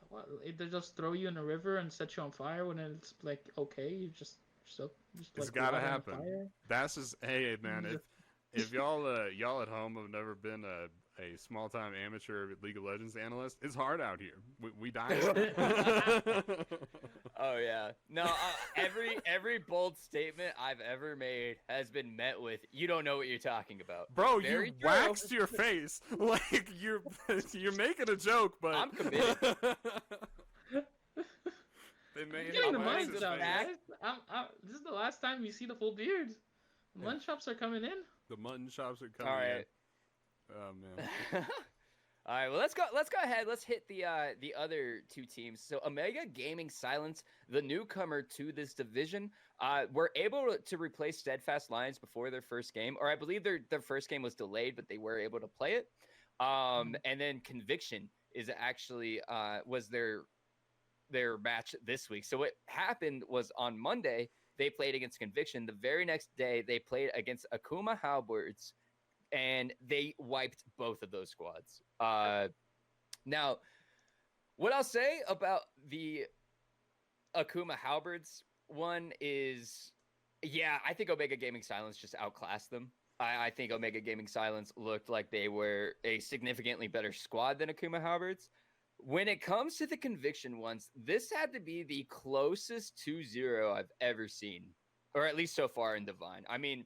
What if they just throw you in a river and set you on fire when it's like okay, you just It's like gotta water on happen. fire? That's just hey man. If y'all at home have never been a small time amateur League of Legends analyst, it's hard out here. We die. Oh yeah. No, every bold statement I've ever made has been met with "You don't know what you're talking about." Bro, Very you true. waxed your face like you're making a joke, but I'm committed. They made Getting the him munch wax his chops, face. guys. This is the last time you see the full beard. The munch chops are coming in. The mutton chops are coming All right. in. Oh man. All right, well let's go ahead. Let's hit the other two teams. So Omega Gaming Silence, the newcomer to this division, were able to replace Steadfast Lions before their first game, or I believe their first game was delayed, but they were able to play it. And then Conviction is actually was their match this week. So what happened was on Monday they played against Conviction. The very next day they played against Akuma Halberds, and they wiped both of those squads. Now, what I'll say about the Akuma Halberds one is, yeah, I think Omega Gaming Silence just outclassed them. I think Omega Gaming Silence looked like they were a significantly better squad than Akuma Halberds. When it comes to the Conviction ones, this had to be the closest 2-0 I've ever seen, or at least so far in Divine. I mean,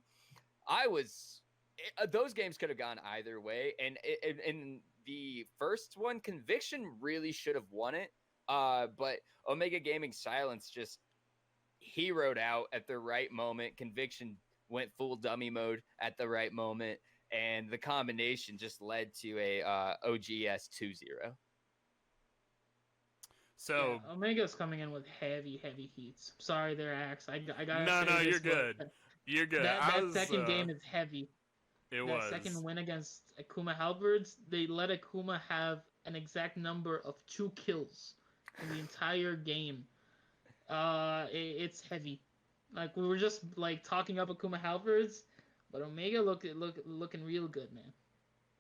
those games could have gone either way, and in the first one, Conviction really should have won it, but Omega Gaming Silence just heroed out at the right moment. Conviction went full dummy mode at the right moment, and the combination just led to a OGS 2-0. So yeah, Omega's coming in with heavy heats. Sorry, there, Axe. I got. No, you're good. You're good. That second game is heavy. That Second win against Akuma Halberds, they let Akuma have an exact number of 2 kills in the entire game. It's heavy. Like we were just like talking up Akuma Halberds, but Omega looking real good, man.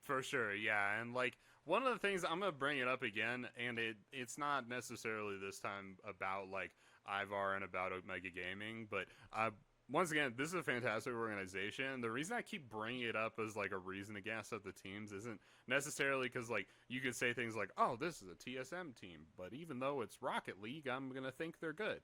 For sure, yeah, and like one of the things I'm gonna bring it up again, and it's not necessarily this time about like Ivar and about Omega Gaming, but once again, this is a fantastic organization. The reason I keep bringing it up as like a reason to gas up the teams isn't necessarily because like you could say things like, "Oh, this is a TSM team," but even though it's Rocket League, I'm gonna think they're good.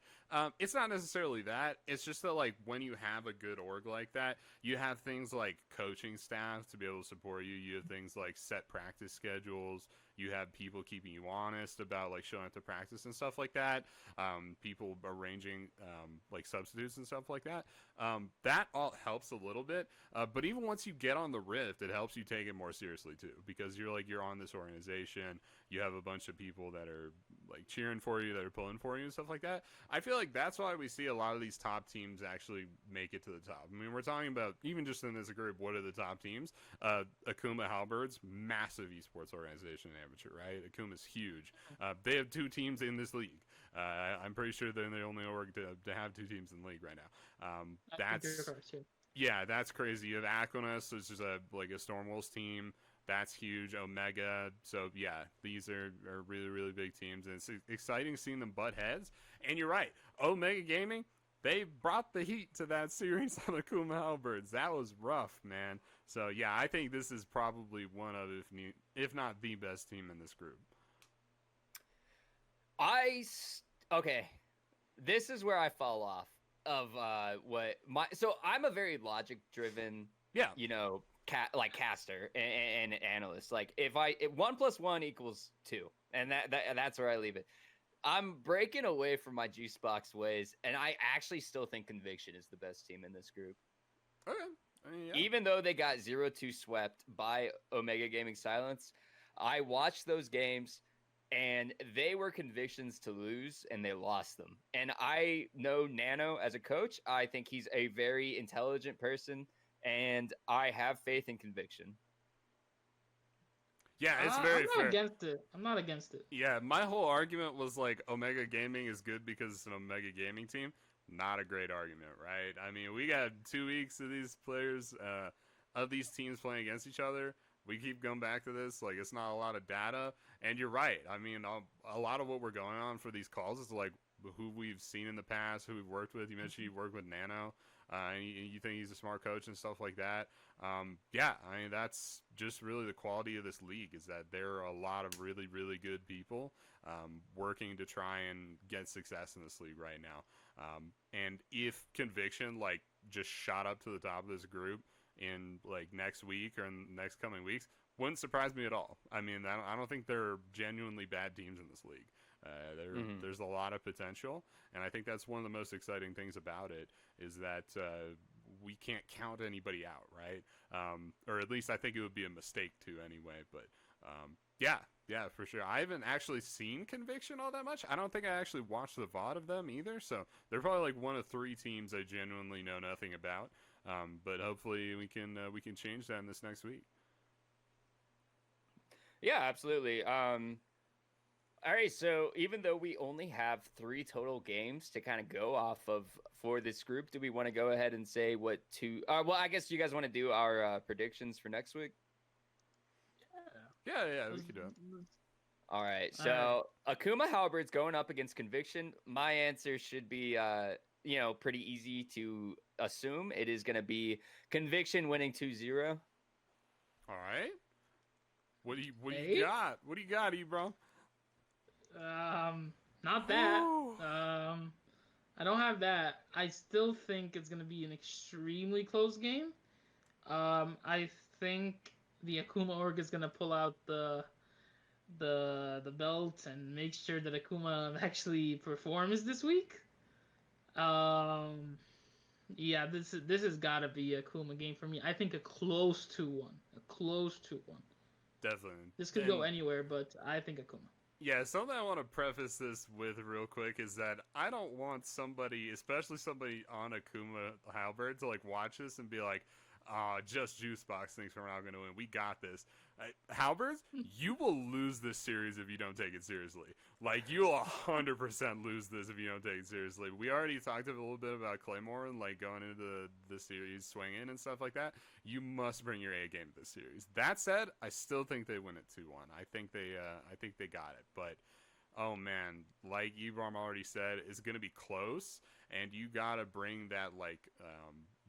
It's not necessarily that. It's just that like when you have a good org like that, you have things like coaching staff to be able to support you. You have things like set practice schedules. You have people keeping you honest about like showing up to practice and stuff like that. People arranging like substitutes and stuff like that. That all helps a little bit. But even once you get on the Rift, it helps you take it more seriously too, because you're on this organization. You have a bunch of people that are like cheering for you, that are pulling for you and stuff like that. I feel like that's why we see a lot of these top teams actually make it to the top. I mean, we're talking about even just in this group, what are the top teams? Akuma Halberds, massive esports organization in amateur, right? Akuma's huge. They have 2 teams in this league. I'm pretty sure they're the only org to have 2 teams in the league right now. That's crazy. You have Aquinas, which is a Stormwolves team. That's huge. Omega. So, yeah, these are really, really big teams. And it's exciting seeing them butt heads. And you're right. Omega Gaming, they brought the heat to that series on Akuma Halberds. That was rough, man. So, yeah, I think this is probably one of, if not the best team in this group. Okay. This is where I fall off of so I'm a very logic-driven, caster and analyst. Like if 1 + 1 = 2, and that's where I leave it. I'm breaking away from my JuiceBox ways, and I actually still think Conviction is the best team in this group. Okay. I mean, yeah. Even though they got 0-2 swept by Omega Gaming Silence, I watched those games, and they were Convictions to lose, and they lost them. And I know Nano as a coach. I think he's a very intelligent person, and I have faith in Conviction. Yeah, it's very fair. I'm not against it. Yeah, my whole argument was like Omega Gaming is good because it's an Omega Gaming team. Not a great argument, right? I mean, we got 2 weeks of these players of these teams playing against each other. We keep going back to this. Like, it's not a lot of data. And you're right. I mean, a lot of what we're going on for these calls is, like, who we've seen in the past, who we've worked with. You mentioned you worked with Nano, and you think he's a smart coach and stuff like that. Yeah, I mean, that's just really the quality of this league, is that there are a lot of really, really good people working to try and get success in this league right now. And if Conviction, like, just shot up to the top of this group in, like, next week or in the next coming weeks, wouldn't surprise me at all. I mean, I don't think there are genuinely bad teams in this league. There's a lot of potential, and I think that's one of the most exciting things about it, is that we can't count anybody out, right? Or at least I think it would be a mistake to anyway. But yeah, for sure. I haven't actually seen Conviction all that much. I don't think I actually watched the VOD of them either, so they're probably like one of 3 teams I genuinely know nothing about. But hopefully we can change that in this next week. Yeah, absolutely. All right, so even though we only have 3 total games to kind of go off of for this group, do we want to go ahead and say what 2? Well, I guess you guys want to do our predictions for next week. Yeah, we can do it. All right, so Akuma Halberd's going up against Conviction. My answer should be, pretty easy to assume. It is going to be Conviction winning 2-0. All right. What do you got? What do you got, Ebro? Not that. I don't have that. I still think it's gonna be an extremely close game. I think the Akuma org is gonna pull out the belt and make sure that Akuma actually performs this week. Yeah, this has got to be a Akuma game for me. I think a close 2-1. A close 2-1. Definitely. This could go anywhere, but I think Akuma. Yeah, something I want to preface this with real quick is that I don't want somebody, especially somebody on Akuma Halberd, to like watch this and be like, just JuiceBox thinks we're not going to win. We got this. Halberd, you will lose this series if you don't take it seriously. Like, you'll 100% lose this if you don't take it seriously. We already talked a little bit about Claymore and, like, going into the series swinging and stuff like that. You must bring your A game to this series. That said, I still think they win it 2-1. I think they got it. But, oh, man, like Ebram already said, it's going to be close, and you got to bring that, like,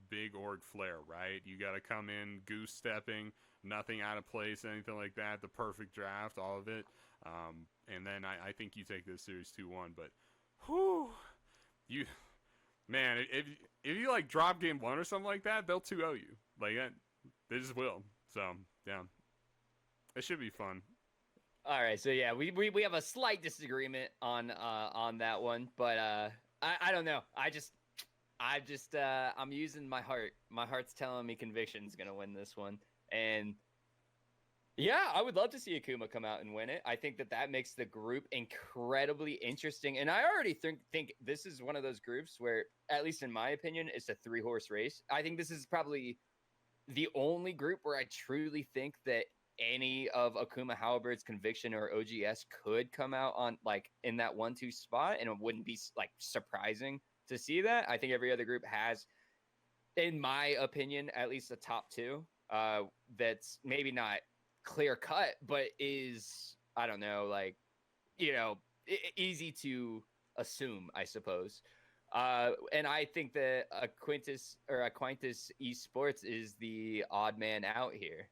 big org flair, right? You got to come in goose stepping, nothing out of place, anything like that, the perfect draft, all of it. And then I think you take this series 2-1. But, whew, if you like drop game 1 or something like that, they'll 2-0 you. Like that, they just will. So yeah, it should be fun. All right, so yeah, we have a slight disagreement on that one, but I don't know. I'm using my heart. My heart's telling me Conviction's gonna win this one, and yeah, I would love to see Akuma come out and win it. I think that makes the group incredibly interesting, and I already think this is one of those groups where, at least in my opinion, it's a 3-horse race. I think this is probably the only group where I truly think that any of Akuma Halberd's Conviction or OGS could come out on, like, in that 1-2 spot, and it wouldn't be like surprising to see that. I think every other group has, in my opinion, at least a top 2 that's maybe not clear cut, but is, I don't know, like, easy to assume, I suppose. And I think that Aquinas Esports is the odd man out here.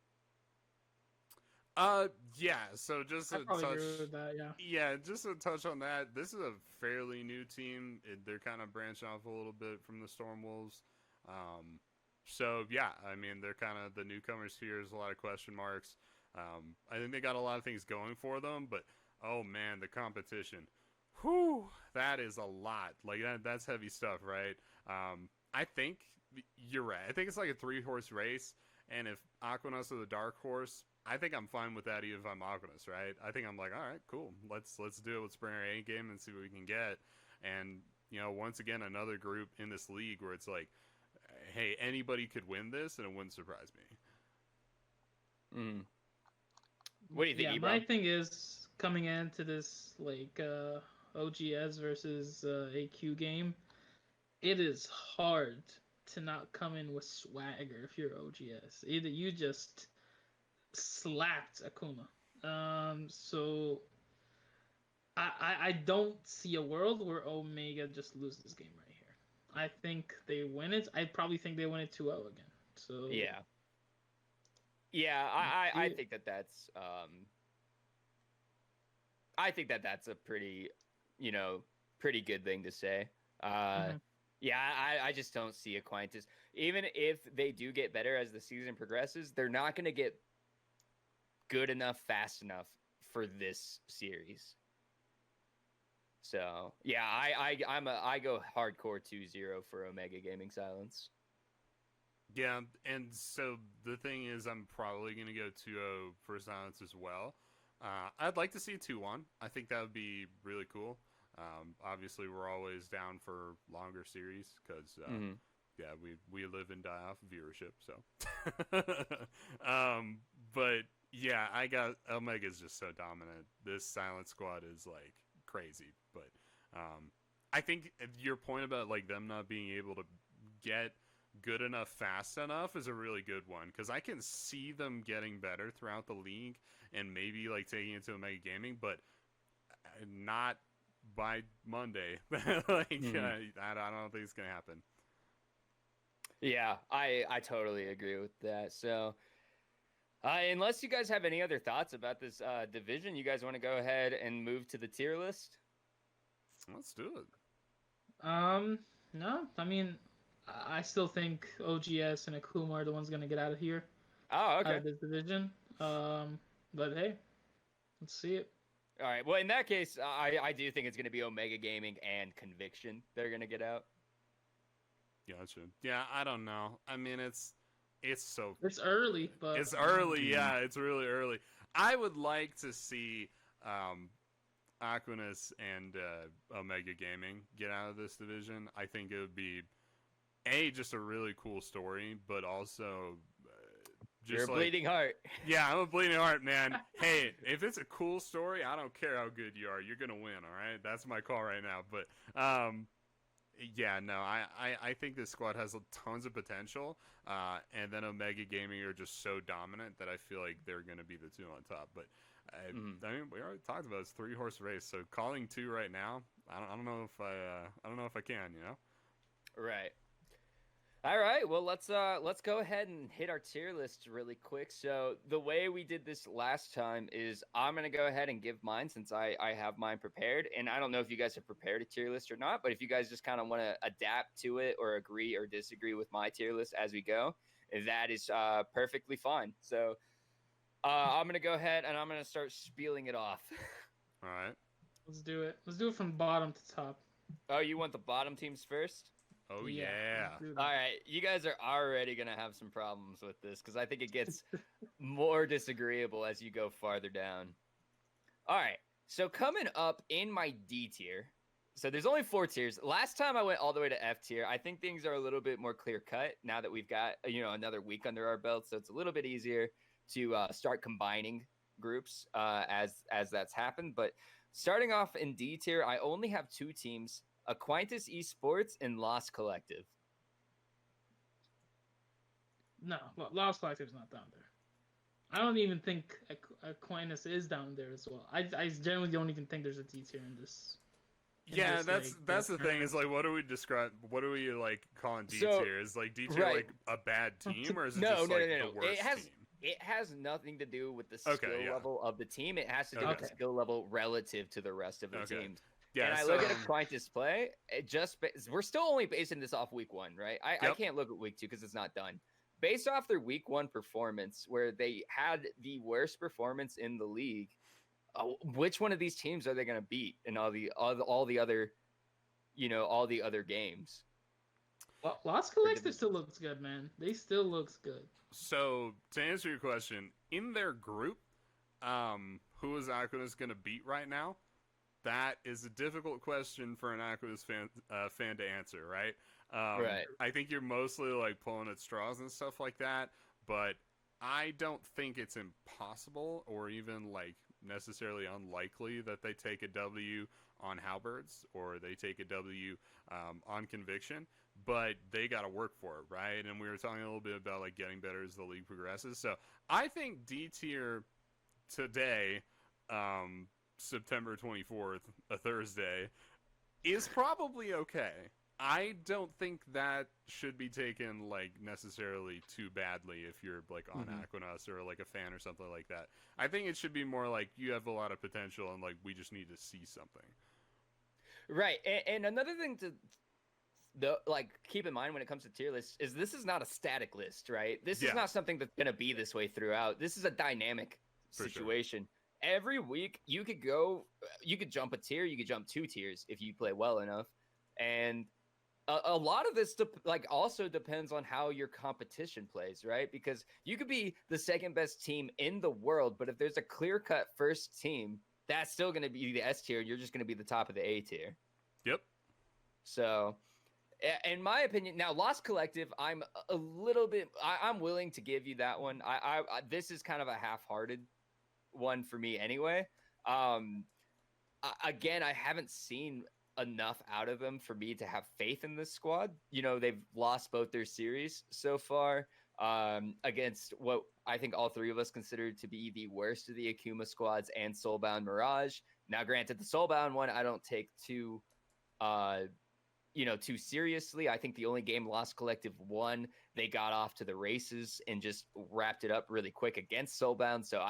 Yeah, so just a touch with that, just a touch on that. This is a fairly new team. They're kind of branched off a little bit from the Storm Wolves. So yeah, I mean, they're kind of the newcomers here. There's a lot of question marks. I think they got a lot of things going for them, but oh man, the competition. Whew, that is a lot. Like that's heavy stuff, right? I think you're right. I think it's like a 3-horse race, and if Aquinas are the dark horse, I think I'm fine with that even if I'm Aquinas, right? I think I'm like, all right, cool. Let's do it. Let's bring our A game and see what we can get. And, once again, another group in this league where it's like, hey, anybody could win this, and it wouldn't surprise me. What do you think, Yeah, my thing is, coming into this, like, OGS versus AQ game, it is hard to not come in with swagger if you're OGS. Either you just slapped Akuma. So I don't see a world where Omega just loses this game right here. I think they win it. I probably think they win it 2-0 again. So Yeah. Yeah, I think that's I think that's a pretty, pretty good thing to say. Yeah, I just don't see Aquinas. Even if they do get better as the season progresses, they're not going to get good enough fast enough for this series. So yeah, I go hardcore 2-0 for Omega Gaming Silence. Yeah, and so the thing is, I'm probably going to go 2-0 for Silence as well. I'd like to see 2-1. I think that would be really cool. Obviously, we're always down for longer series because, yeah, we live and die off viewership. So, but yeah, I got Omega's just so dominant. This Silent Squad is like crazy. But I think your point about like them not being able to get good enough fast enough is a really good one, because I can see them getting better throughout the league and maybe like taking it to Omega Gaming, but not by Monday. Like I don't think it's gonna happen. Yeah, I totally agree with that. So unless you guys have any other thoughts about this division, you guys want to go ahead and move to the tier list? Let's do it. No, I mean, I still think OGS and Akuma are the ones gonna get out of here. Oh, okay. Out of this division. But hey, let's see it. All right. Well, in that case, I do think it's going to be Omega Gaming and Conviction they're going to get out. Gotcha. Yeah, I don't know. I mean, it's early, but it's early. Yeah, it's really early. I would like to see Aquinas and Omega Gaming get out of this division. I think it would be just a really cool story, but also just you're a bleeding heart. Yeah, I'm a bleeding heart, man. Hey, if it's a cool story, I don't care how good you are. You're gonna win, all right? That's my call right now. But yeah, no, I think this squad has tons of potential, and then Omega Gaming are just so dominant that I feel like they're gonna be the two on top. But I mean, we already talked about it's 3-horse race, so calling 2 right now, I don't know if I can, you know? Right. All right, well let's go ahead and hit our tier list really quick. So the way we did this last time is I'm gonna go ahead and give mine since I have mine prepared, and I don't know if you guys have prepared a tier list or not, but if you guys just kind of want to adapt to it or agree or disagree with my tier list as we go, that is perfectly fine. So I'm gonna go ahead and I'm gonna start spieling it off. All right. Let's do it. Let's do it from bottom to top. Oh, you want the bottom teams first? Oh, yeah. All right. You guys are already going to have some problems with this because I think it gets more disagreeable as you go farther down. All right. So coming up in my D tier. So there's only 4 tiers. Last time I went all the way to F tier. I think things are a little bit more clear cut now that we've got, another week under our belt. So it's a little bit easier to start combining groups as that's happened. But starting off in D tier, I only have 2 teams. Aquinas Esports and Lost Collective. No, Lost Collective is not down there. I don't even think Aquinas is down there as well. I generally don't even think there's a D tier in this. Yeah, that's the thing. Is like, what do we describe? What do we like calling D tier? Is like D tier like a bad team, or is it just the worst team? It has nothing to do with the skill level of the team. It has to do with the skill level relative to the rest of the teams. Yeah, and I look at Aquinas play. We're still only basing this off week 1, right? I can't look at week 2 because it's not done. Based off their week 1 performance, where they had the worst performance in the league, which one of these teams are they going to beat in all the other, all the other games? Well, Lost Collective still looks good, man. They still looks good. So to answer your question, in their group, who is Aquinas going to beat right now? That is a difficult question for an Aquinas fan to answer, right? Right. I think you're mostly like pulling at straws and stuff like that, but I don't think it's impossible or even like necessarily unlikely that they take a W on Halberds or they take a W on Conviction. but they got to work for it, right? And we were talking a little bit about like getting better as the league progresses. So I think D tier today, September 24th, a Thursday, is probably okay. I don't think that should be taken like necessarily too badly if you're like on Aquinas or like a fan or something like that. I think it should be more like you have a lot of potential and like we just need to see something. Right. And another thing to keep in mind when it comes to tier lists is this is not a static list, right? This is not something that's going to be this way throughout. This is a dynamic situation. Every week you could jump a tier, you could jump 2 tiers if you play well enough. And a lot of this also depends on how your competition plays, right? Because you could be the second best team in the world, but if there's a clear-cut first team, that's still going to be the S tier. You're just going to be the top of the A tier. Yep. So, in my opinion, now Lost Collective, I'm a little bit. I'm willing to give you that one. I this is kind of a half-hearted one for me anyway. Again, I haven't seen enough out of them for me to have faith in this squad. You know, they've lost both their series so far against what I think all 3 of us considered to be the worst of the Akuma squads and Soulbound Mirage. Now, granted, the Soulbound one I don't take too seriously. I think the only game Lost Collective won, they got off to the races and just wrapped it up really quick against Soulbound. So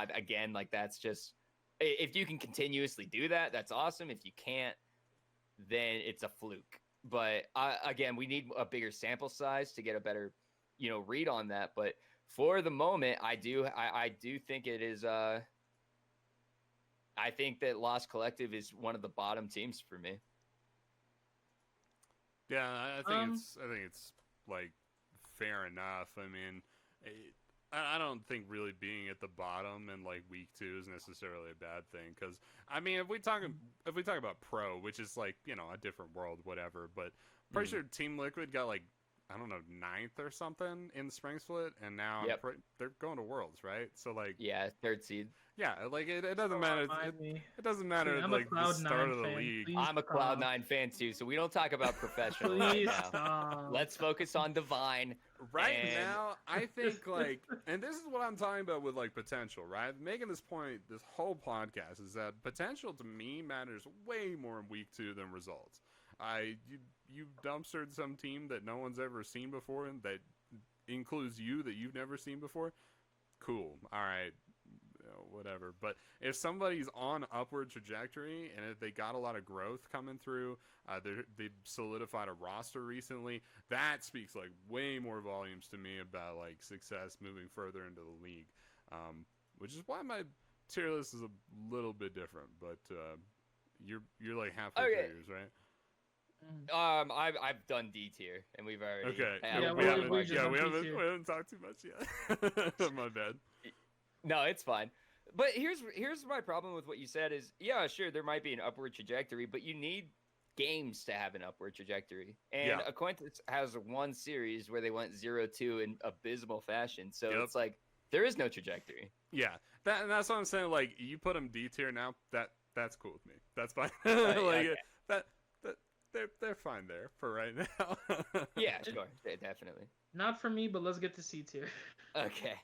that's just, if you can continuously do that, that's awesome. If you can't, then it's a fluke. But again, we need a bigger sample size to get a better, read on that. But for the moment, I do think it is. I think that Lost Collective is one of the bottom teams for me. Yeah, I think it's like fair enough. I mean, I don't think really being at the bottom in like week 2 is necessarily a bad thing. Because I mean, if we talk about pro, which is like a different world, whatever. But pretty sure Team Liquid got like, I don't know, 9th or something in the Spring Split, and now they're going to Worlds, right? So like, 3rd seed. Yeah, like it doesn't matter. It doesn't matter like the start of the league. I'm a Cloud9 fan too, so we don't talk about professional right now. Stop. Let's focus on Divine. Now, I think like, and this is what I'm talking about with like potential, right? Making this point, this whole podcast is that potential to me matters way more in week 2 than results. You dumpstered some team that no one's ever seen before, and that includes you that you've never seen before. Cool, all right. Whatever, but if somebody's on upward trajectory and if they got a lot of growth coming through, they've solidified a roster recently, that speaks like way more volumes to me about like success moving further into the league, which is why my tier list is a little bit different. But you're like halfway through yours, right? I've done D tier, and we've already we haven't talked too much yet. My bad. No, it's fine. But here's my problem with what you said is, sure, there might be an upward trajectory, but you need games to have an upward trajectory. And Acquaintance has one series where they went 0-2 in abysmal fashion. So it's like, there is no trajectory. Yeah, that's what I'm saying. Like, you put them D tier now, that's cool with me. That's fine. They're fine there for right now. Yeah, sure, definitely. Not for me, but let's get to C tier. Okay.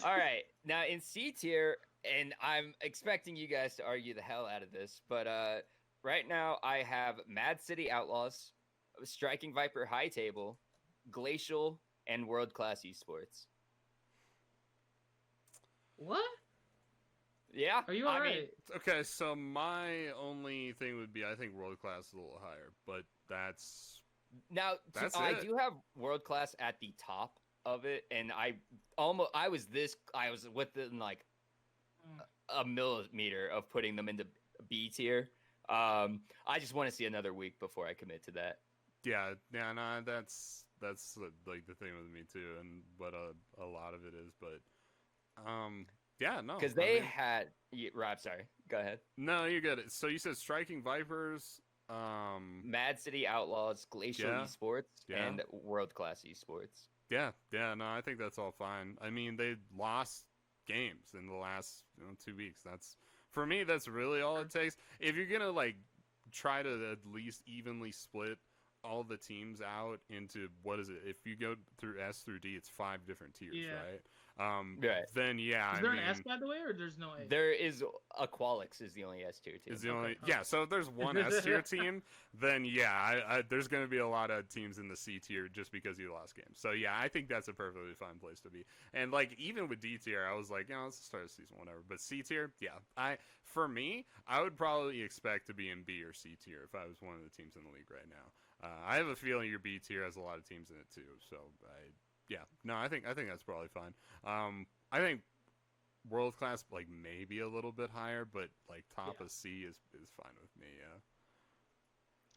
All right. Now in C tier, and I'm expecting you guys to argue the hell out of this, but right now I have Mad City Outlaws, Striking Viper High Table, Glacial, and World Class Esports. What? Yeah. Are you alright? Okay, so my only thing would be I think World Class is a little higher, but that's I do have World Class at the top of it, and I was within like a millimeter of putting them into B tier. I just want to see another week before I commit to that. Yeah, no, that's like the thing with me too, and what a lot of it is, but no, because they had Rob. Sorry, go ahead. No, you're good. So you said Striking Vipers, Mad City Outlaws, Glacial Esports, and World Class Esports. Yeah, no, I think that's all fine. I mean, they lost games in the last 2 weeks. That's, for me, that's really all it takes. If you're gonna like try to at least evenly split all the teams out into, what is it? If you go through S through D, it's 5 different tiers, right? Right. Then yeah, Is there an S, by the way, or there's no A? There is Aqualix is the only S tier team. is the only Okay. yeah. So if there's one S tier team, then yeah, there's going to be a lot of teams in the C tier just because you lost games. So yeah, I think that's a perfectly fine place to be. And like even with D tier, I was like, let's start the season, whatever. But C tier, yeah, for me, I would probably expect to be in B or C tier if I was one of the teams in the league right now. I have a feeling your B tier has a lot of teams in it too. So I think that's probably fine. I think world class, like maybe a little bit higher, but like top of C is fine with me.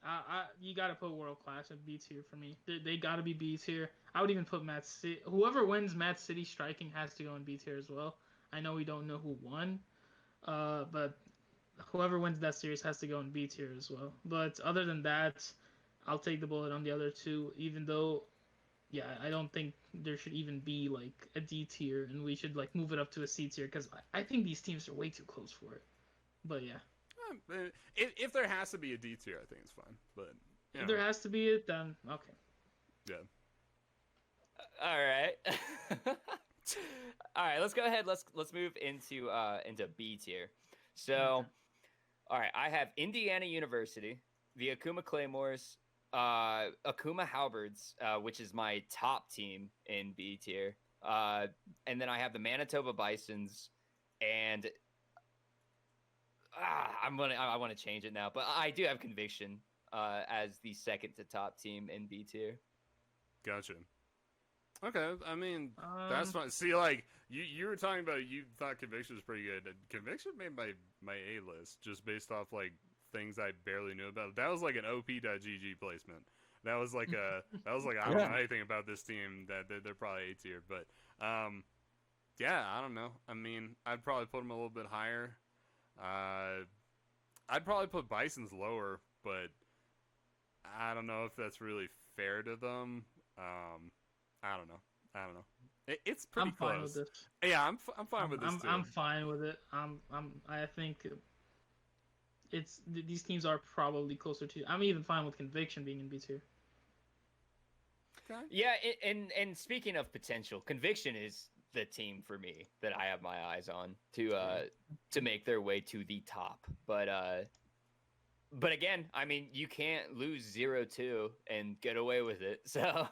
Yeah. You gotta put world class in B tier for me. They gotta be B tier. I would even put Matt City. Whoever wins Matt City striking has to go in B tier as well. I know we don't know who won, but whoever wins that series has to go in B tier as well. But other than that, I'll take the bullet on the other two. Even though, yeah, I don't think there should even be like a D tier, and we should like move it up to a C tier because I think these teams are way too close for it. But yeah. If there has to be a D tier, I think it's fine. But If there has to be it, then okay. Yeah. All right. All right, let's go ahead. Let's move into B tier. So, Okay. all right, I have Indiana University, the Akuma Claymores, Akuma Halberds, which is my top team in B tier, and then I have the Manitoba Bisons, and I want to change it now, but I do have Conviction as the second to top team in B tier. Gotcha. Okay, I mean that's fine. See, like you were talking about, you thought Conviction was pretty good. Conviction made my A list just based off like things I barely knew about. That was like an OP.GG placement. That was like I don't know anything about this team. That they're probably A tier, but yeah, I don't know. I mean, I'd probably put them a little bit higher. I'd probably put Bisons lower, but I don't know if that's really fair to them. I don't know. It's pretty I'm close. fine with this. Yeah, I'm fine with this too. I'm fine with it. I think these teams are probably closer to. I'm even fine with Conviction being in B tier. Okay. Yeah, and speaking of potential, Conviction is the team for me that I have my eyes on to make their way to the top. But again, I mean, you can't lose 0-2 and get away with it. So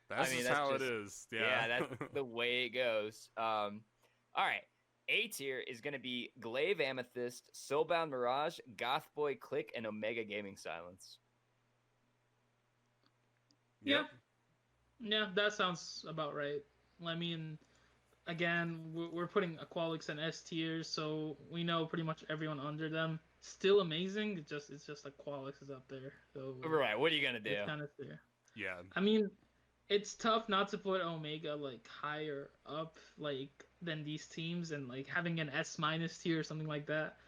That's just how it is. Yeah, that's the way it goes. All right. A tier is going to be Glaive Amethyst, Soulbound Mirage, Gothboy Click, and Omega Gaming Silence. Yep. Yeah, that sounds about right. I mean, again, we're putting Aqualix in S tier, so we know pretty much everyone under them. Still amazing. It's just Aqualix is up there. So Right. What are you gonna do? it's kind of there. Yeah. I mean, it's tough not to put Omega like higher up like than these teams and like having an S minus tier or something like that.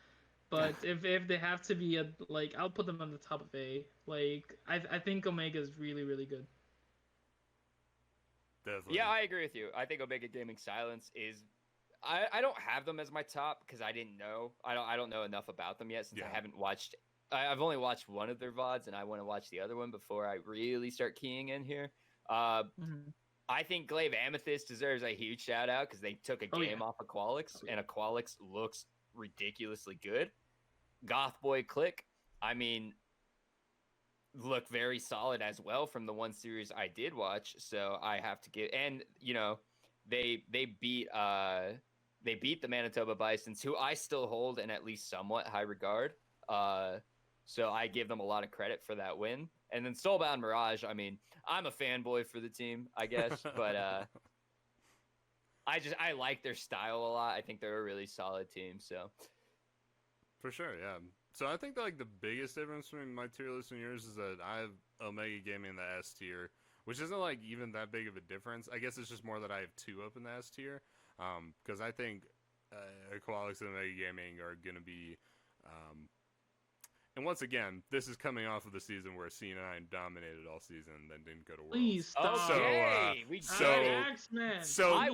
But if they have to be I'll put them on the top of A. Like I think Omega is really, really good. Definitely. Yeah, I agree with you. I think Omega Gaming Silence is. I don't have them as my top because I didn't know. I don't know enough about them yet since I haven't watched. I've only watched one of their VODs and I want to watch the other one before I really start keying in here. I think Glaive Amethyst deserves a huge shout out because they took a game off Aqualix and Aqualix looks ridiculously good. Gothboy Click, I mean, look very solid as well from the one series I did watch. So I have to give, and you know, they beat the Manitoba Bisons, who I still hold in at least somewhat high regard. So I give them a lot of credit for that win. And then Soulbound Mirage, I mean, I'm a fanboy for the team, I guess, but I like their style a lot. I think they're a really solid team. So for sure, yeah. So I think like the biggest difference between my tier list and yours is that I have Omega Gaming in the S tier, which isn't like even that big of a difference. I guess it's just more that I have 2 up in the S tier, because I think Aqualix and Omega Gaming are going to be. And once again, this is coming off of the season where C9 dominated all season and then didn't go to Worlds. Please stop. Axeman. So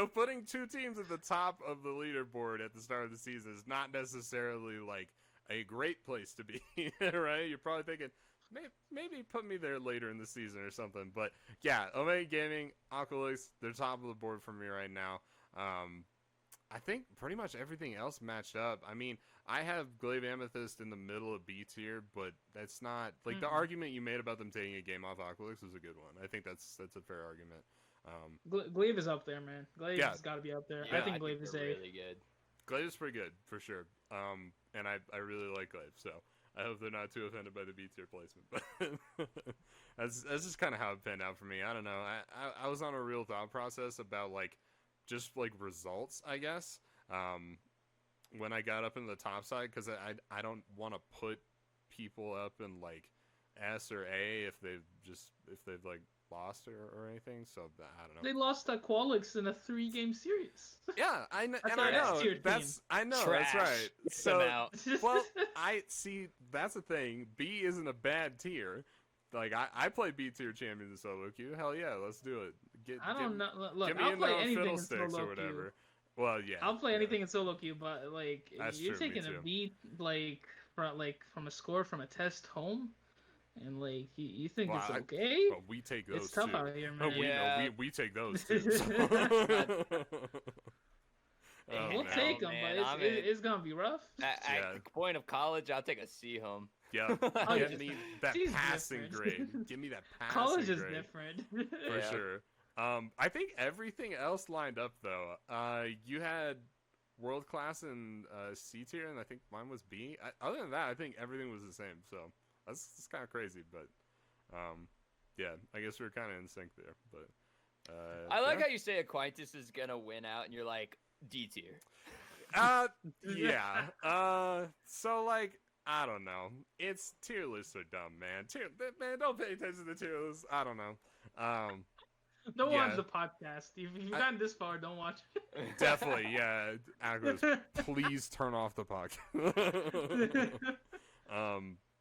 putting 2 teams at the top of the leaderboard at the start of the season is not necessarily like a great place to be, right? You're probably thinking, maybe put me there later in the season or something. But yeah, Omega Gaming, Aqualix, they're top of the board for me right now. I think pretty much everything else matched up. I mean, I have Glaive Amethyst in the middle of B tier, but that's not like the argument you made about them taking a game off Aqualix was a good one. I think that's a fair argument. Glaive is up there, man. Glaive has got to be up there. Yeah, I think Glaive is really good. Glaive is pretty good for sure. And I really like Glaive, so I hope they're not too offended by the B tier placement. But that's just kind of how it panned out for me. I don't know. I was on a real thought process about just results, I guess. When I got up in the top side, because I don't want to put people up in S or A if they've lost or anything. So I don't know. They lost to Qualix in a 3-game series. Yeah, I know. That's I know. Trash. That's right. So out. Well, I see. That's the thing. B isn't a bad tier. I play B tier champions in solo queue. Hell yeah, let's do it. I don't know. Look, get me I'll play anything in Fiddlesticks solo or whatever. queue. Well, yeah. I'll play anything in solo queue, but That's you're true, me taking too. a beat from a score from a test home, and you think it's okay? But we take those It's tough too. out here, man. We take those too. We'll take them, but it's gonna be rough. At the point of college, I'll take a C home. Yeah, give me that passing grade. Give me that passing College is grade. different. For sure. I think everything else lined up though. You had world class in C tier, and I think mine was B. Other than that, I think everything was the same. So that's kind of crazy, but yeah, I guess we're kind of in sync there. But I like how you say Aquinas is gonna win out, and you're like D tier. Yeah. So I don't know. It's tier lists are dumb, man. Man, don't pay attention to tier lists. I don't know. Don't watch the podcast. If you've gotten this far, don't watch it. Definitely, yeah. Agros, please turn off the podcast.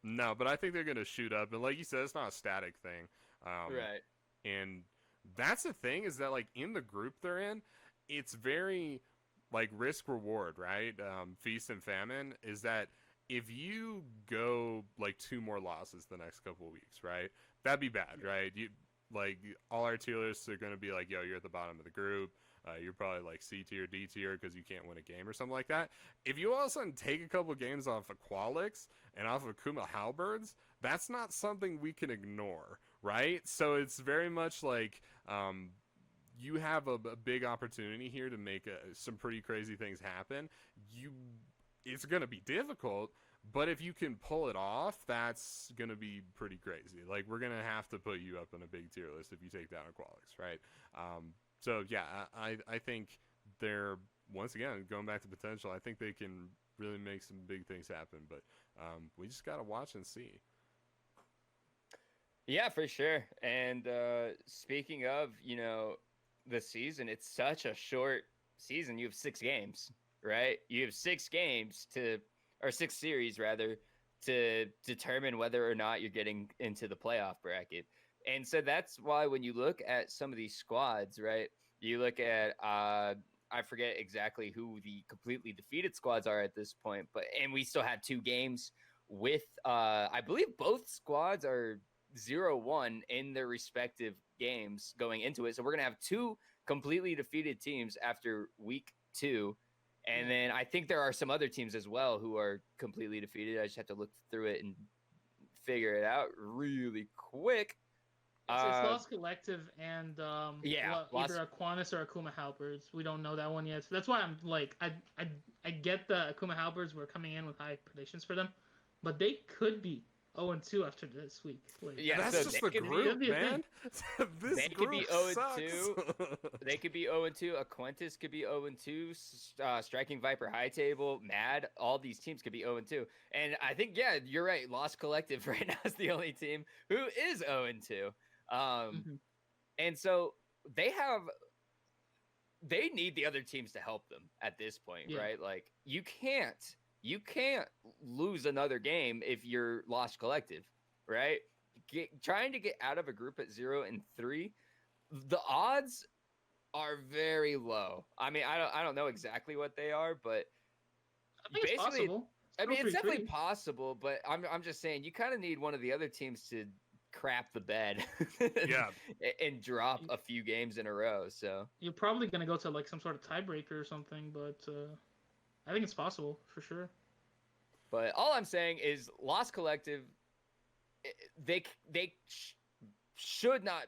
No, but I think they're gonna shoot up, and like you said, it's not a static thing. Right. And that's the thing is that in the group they're in, it's very risk reward, right? Feast and famine is that if you go 2 more losses the next couple of weeks, right? That'd be bad, right? You all our tier lists are gonna be yo, you're at the bottom of the group. You're probably C tier, D tier because you can't win a game or something like that. If you all of a sudden take a couple of games off of Qualix and off of Kuma Halberds, that's not something we can ignore, right? So it's very much you have a big opportunity here to make some pretty crazy things happen. It's going to be difficult, but if you can pull it off, that's going to be pretty crazy. We're going to have to put you up on a big tier list if you take down a Qualix, right? So yeah, I think they're, once again, going back to potential, I think they can really make some big things happen, but we just got to watch and see. Yeah, for sure. And speaking of, the season, it's such a short season. You have 6 games, right? You have 6 games or 6 series rather, to determine whether or not you're getting into the playoff bracket. And so that's why when you look at some of these squads, right, you look at, I forget exactly who the completely defeated squads are at this point, and we still have 2 games with, I believe both squads are 0-1 in their respective games going into it. So we're going to have 2 completely defeated teams after week 2. And then I think there are some other teams as well who are completely defeated. I just have to look through it and figure it out really quick. It's Lost Collective and either Aquinas or Akuma Halberds. We don't know that one yet. So that's why I'm I get the Akuma Halberds were coming in with high predictions for them, but they could be 0-2 after this week. That's just the group, man. They could be 0-2. They could be 0-2. Aquinas could be 0-2. Striking Viper High Table, Mad, all these teams could be 0-2. And I think, yeah, you're right. Lost Collective right now is the only team who is 0-2. And so they need the other teams to help them at this point, right? You can't lose another game if you're Lost Collective, right? Trying to get out of a group at 0-3, the odds are very low. I mean, I don't know exactly what they are, but I think it's possible. I mean, it's 3-3. definitely possible, but I'm just saying you kind of need one of the other teams to crap the bed Yeah. and drop a few games in a row. So You're probably gonna go to like some sort of tiebreaker or something, but I think it's possible for sure. but all I'm saying is Lost Collective, they should not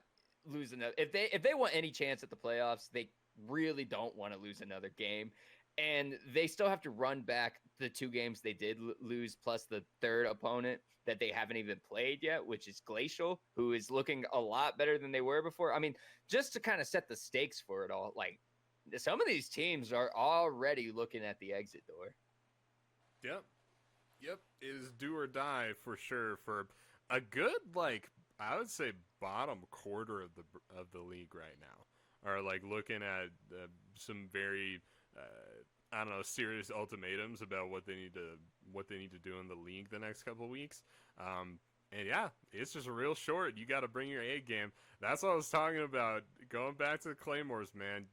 lose another. If they want any chance at the playoffs, they really don't want to lose another game. And they still have to run back the 2 games they did lose, plus the third opponent that they haven't even played yet, which is Glacial, who is looking a lot better than they were before. I mean, just to kind of set the stakes for it all, like some of these teams are already looking at the exit door. Yep. It is do or die for sure for a good, like, I would say bottom quarter of the league right now. Are like looking at some very I don't know, serious ultimatums about what they need to do in the league the next couple of weeks. And yeah, it's just real short. You got to bring your A game. That's what I was talking about. Going back to the Claymores, man.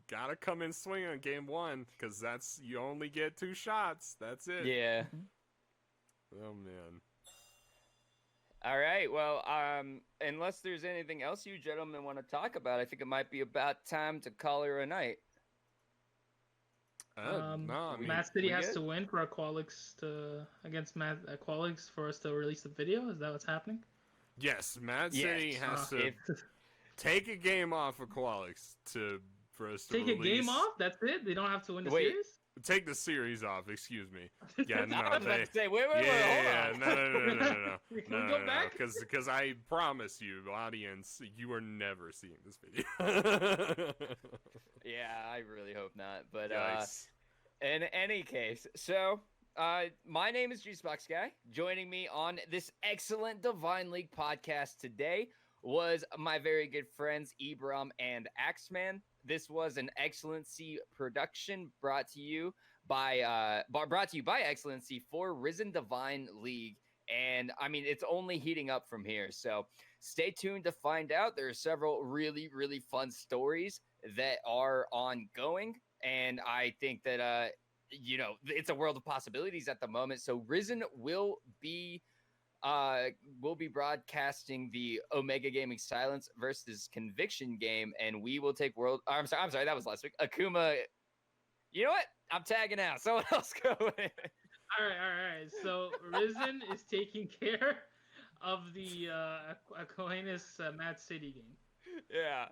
Got to come in swing on game 1 because you only get 2 shots. That's it. Yeah. Oh man. All right. Well, unless there's anything else you gentlemen want to talk about, I think it might be about time to call her a night. No, I mean, Matt City has to win for Aqualix against Aqualix for us to release the video. Is that what's happening? Yes, Mad City has to take a game off of Aqualix for us to take release. A game off. That's it. They don't have to win the series. Take the series off. Excuse me. Yeah, no. I was about to say, wait, hold on. No. Can we go back? Because I promise you, audience, you are never seeing this video. Yeah, I really hope not. But Yikes. in any case, so my name is JuiceBoxGuy. Joining me on this excellent Divine League podcast today was my very good friends Ibram and Axeman. This was an Excellency production brought to you by Excellency for Risen Divine League. And I mean, it's only heating up from here. So stay tuned to find out. There are several really, really fun stories that are ongoing. And I think that, it's a world of possibilities at the moment. So Risen will be broadcasting the Omega Gaming Silence versus Conviction game, and we will take I'm sorry, that was last week. Akuma, you know what? I'm tagging out. Someone else go in. All right. So Risen is taking care of the Aquinas Mad City game. Yeah.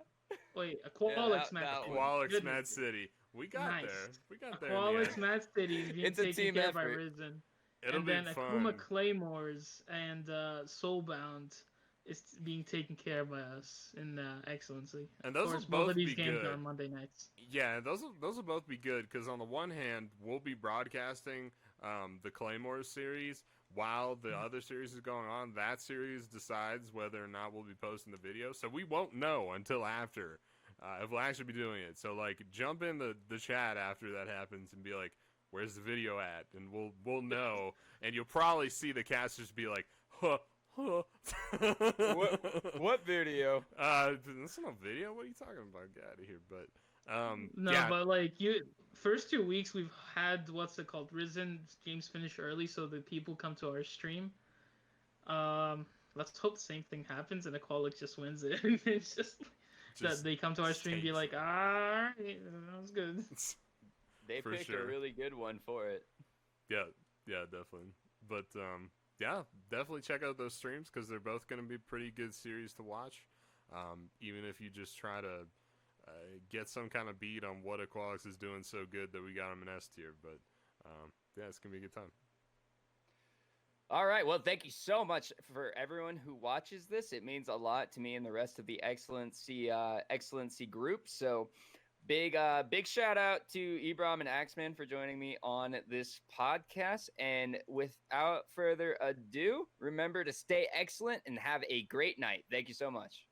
Wait, Aqualix Mad City. Aqualix Mad City. We got there. Aqualix Mad City is being taken care of by Risen. It'll be then fun. Akuma Claymores and Soulbound is being taken care of by us in Excellency. And those will both both of these be games good are on Monday nights. Yeah, those will both be good because on the one hand, we'll be broadcasting the Claymore series while the other series is going on. That series decides whether or not we'll be posting the video, so we won't know until after if we'll actually be doing it. So like, jump in the chat after that happens and be like, "Where's the video at?" And we'll know, and you'll probably see the casters be like, "Huh." What video? That's not a video. What are you talking about? Get out of here. But but like first 2 weeks we've had what's it called? Risen games finish early, so the people come to our stream. Let's hope the same thing happens and Aqualix just wins it. It's just that they come to our stream and be like, "Alright, that was good." They picked a really good one for it. Yeah, definitely. But yeah, definitely check out those streams because they're both going to be pretty good series to watch. Even if you just try to get some kind of beat on what Aqualix is doing so good that we got them in S tier. But yeah, it's going to be a good time. All right. Well, thank you so much for everyone who watches this. It means a lot to me and the rest of the Excellency group. So big shout out to Ibram and Axeman for joining me on this podcast. And without further ado, remember to stay excellent and have a great night. Thank you so much.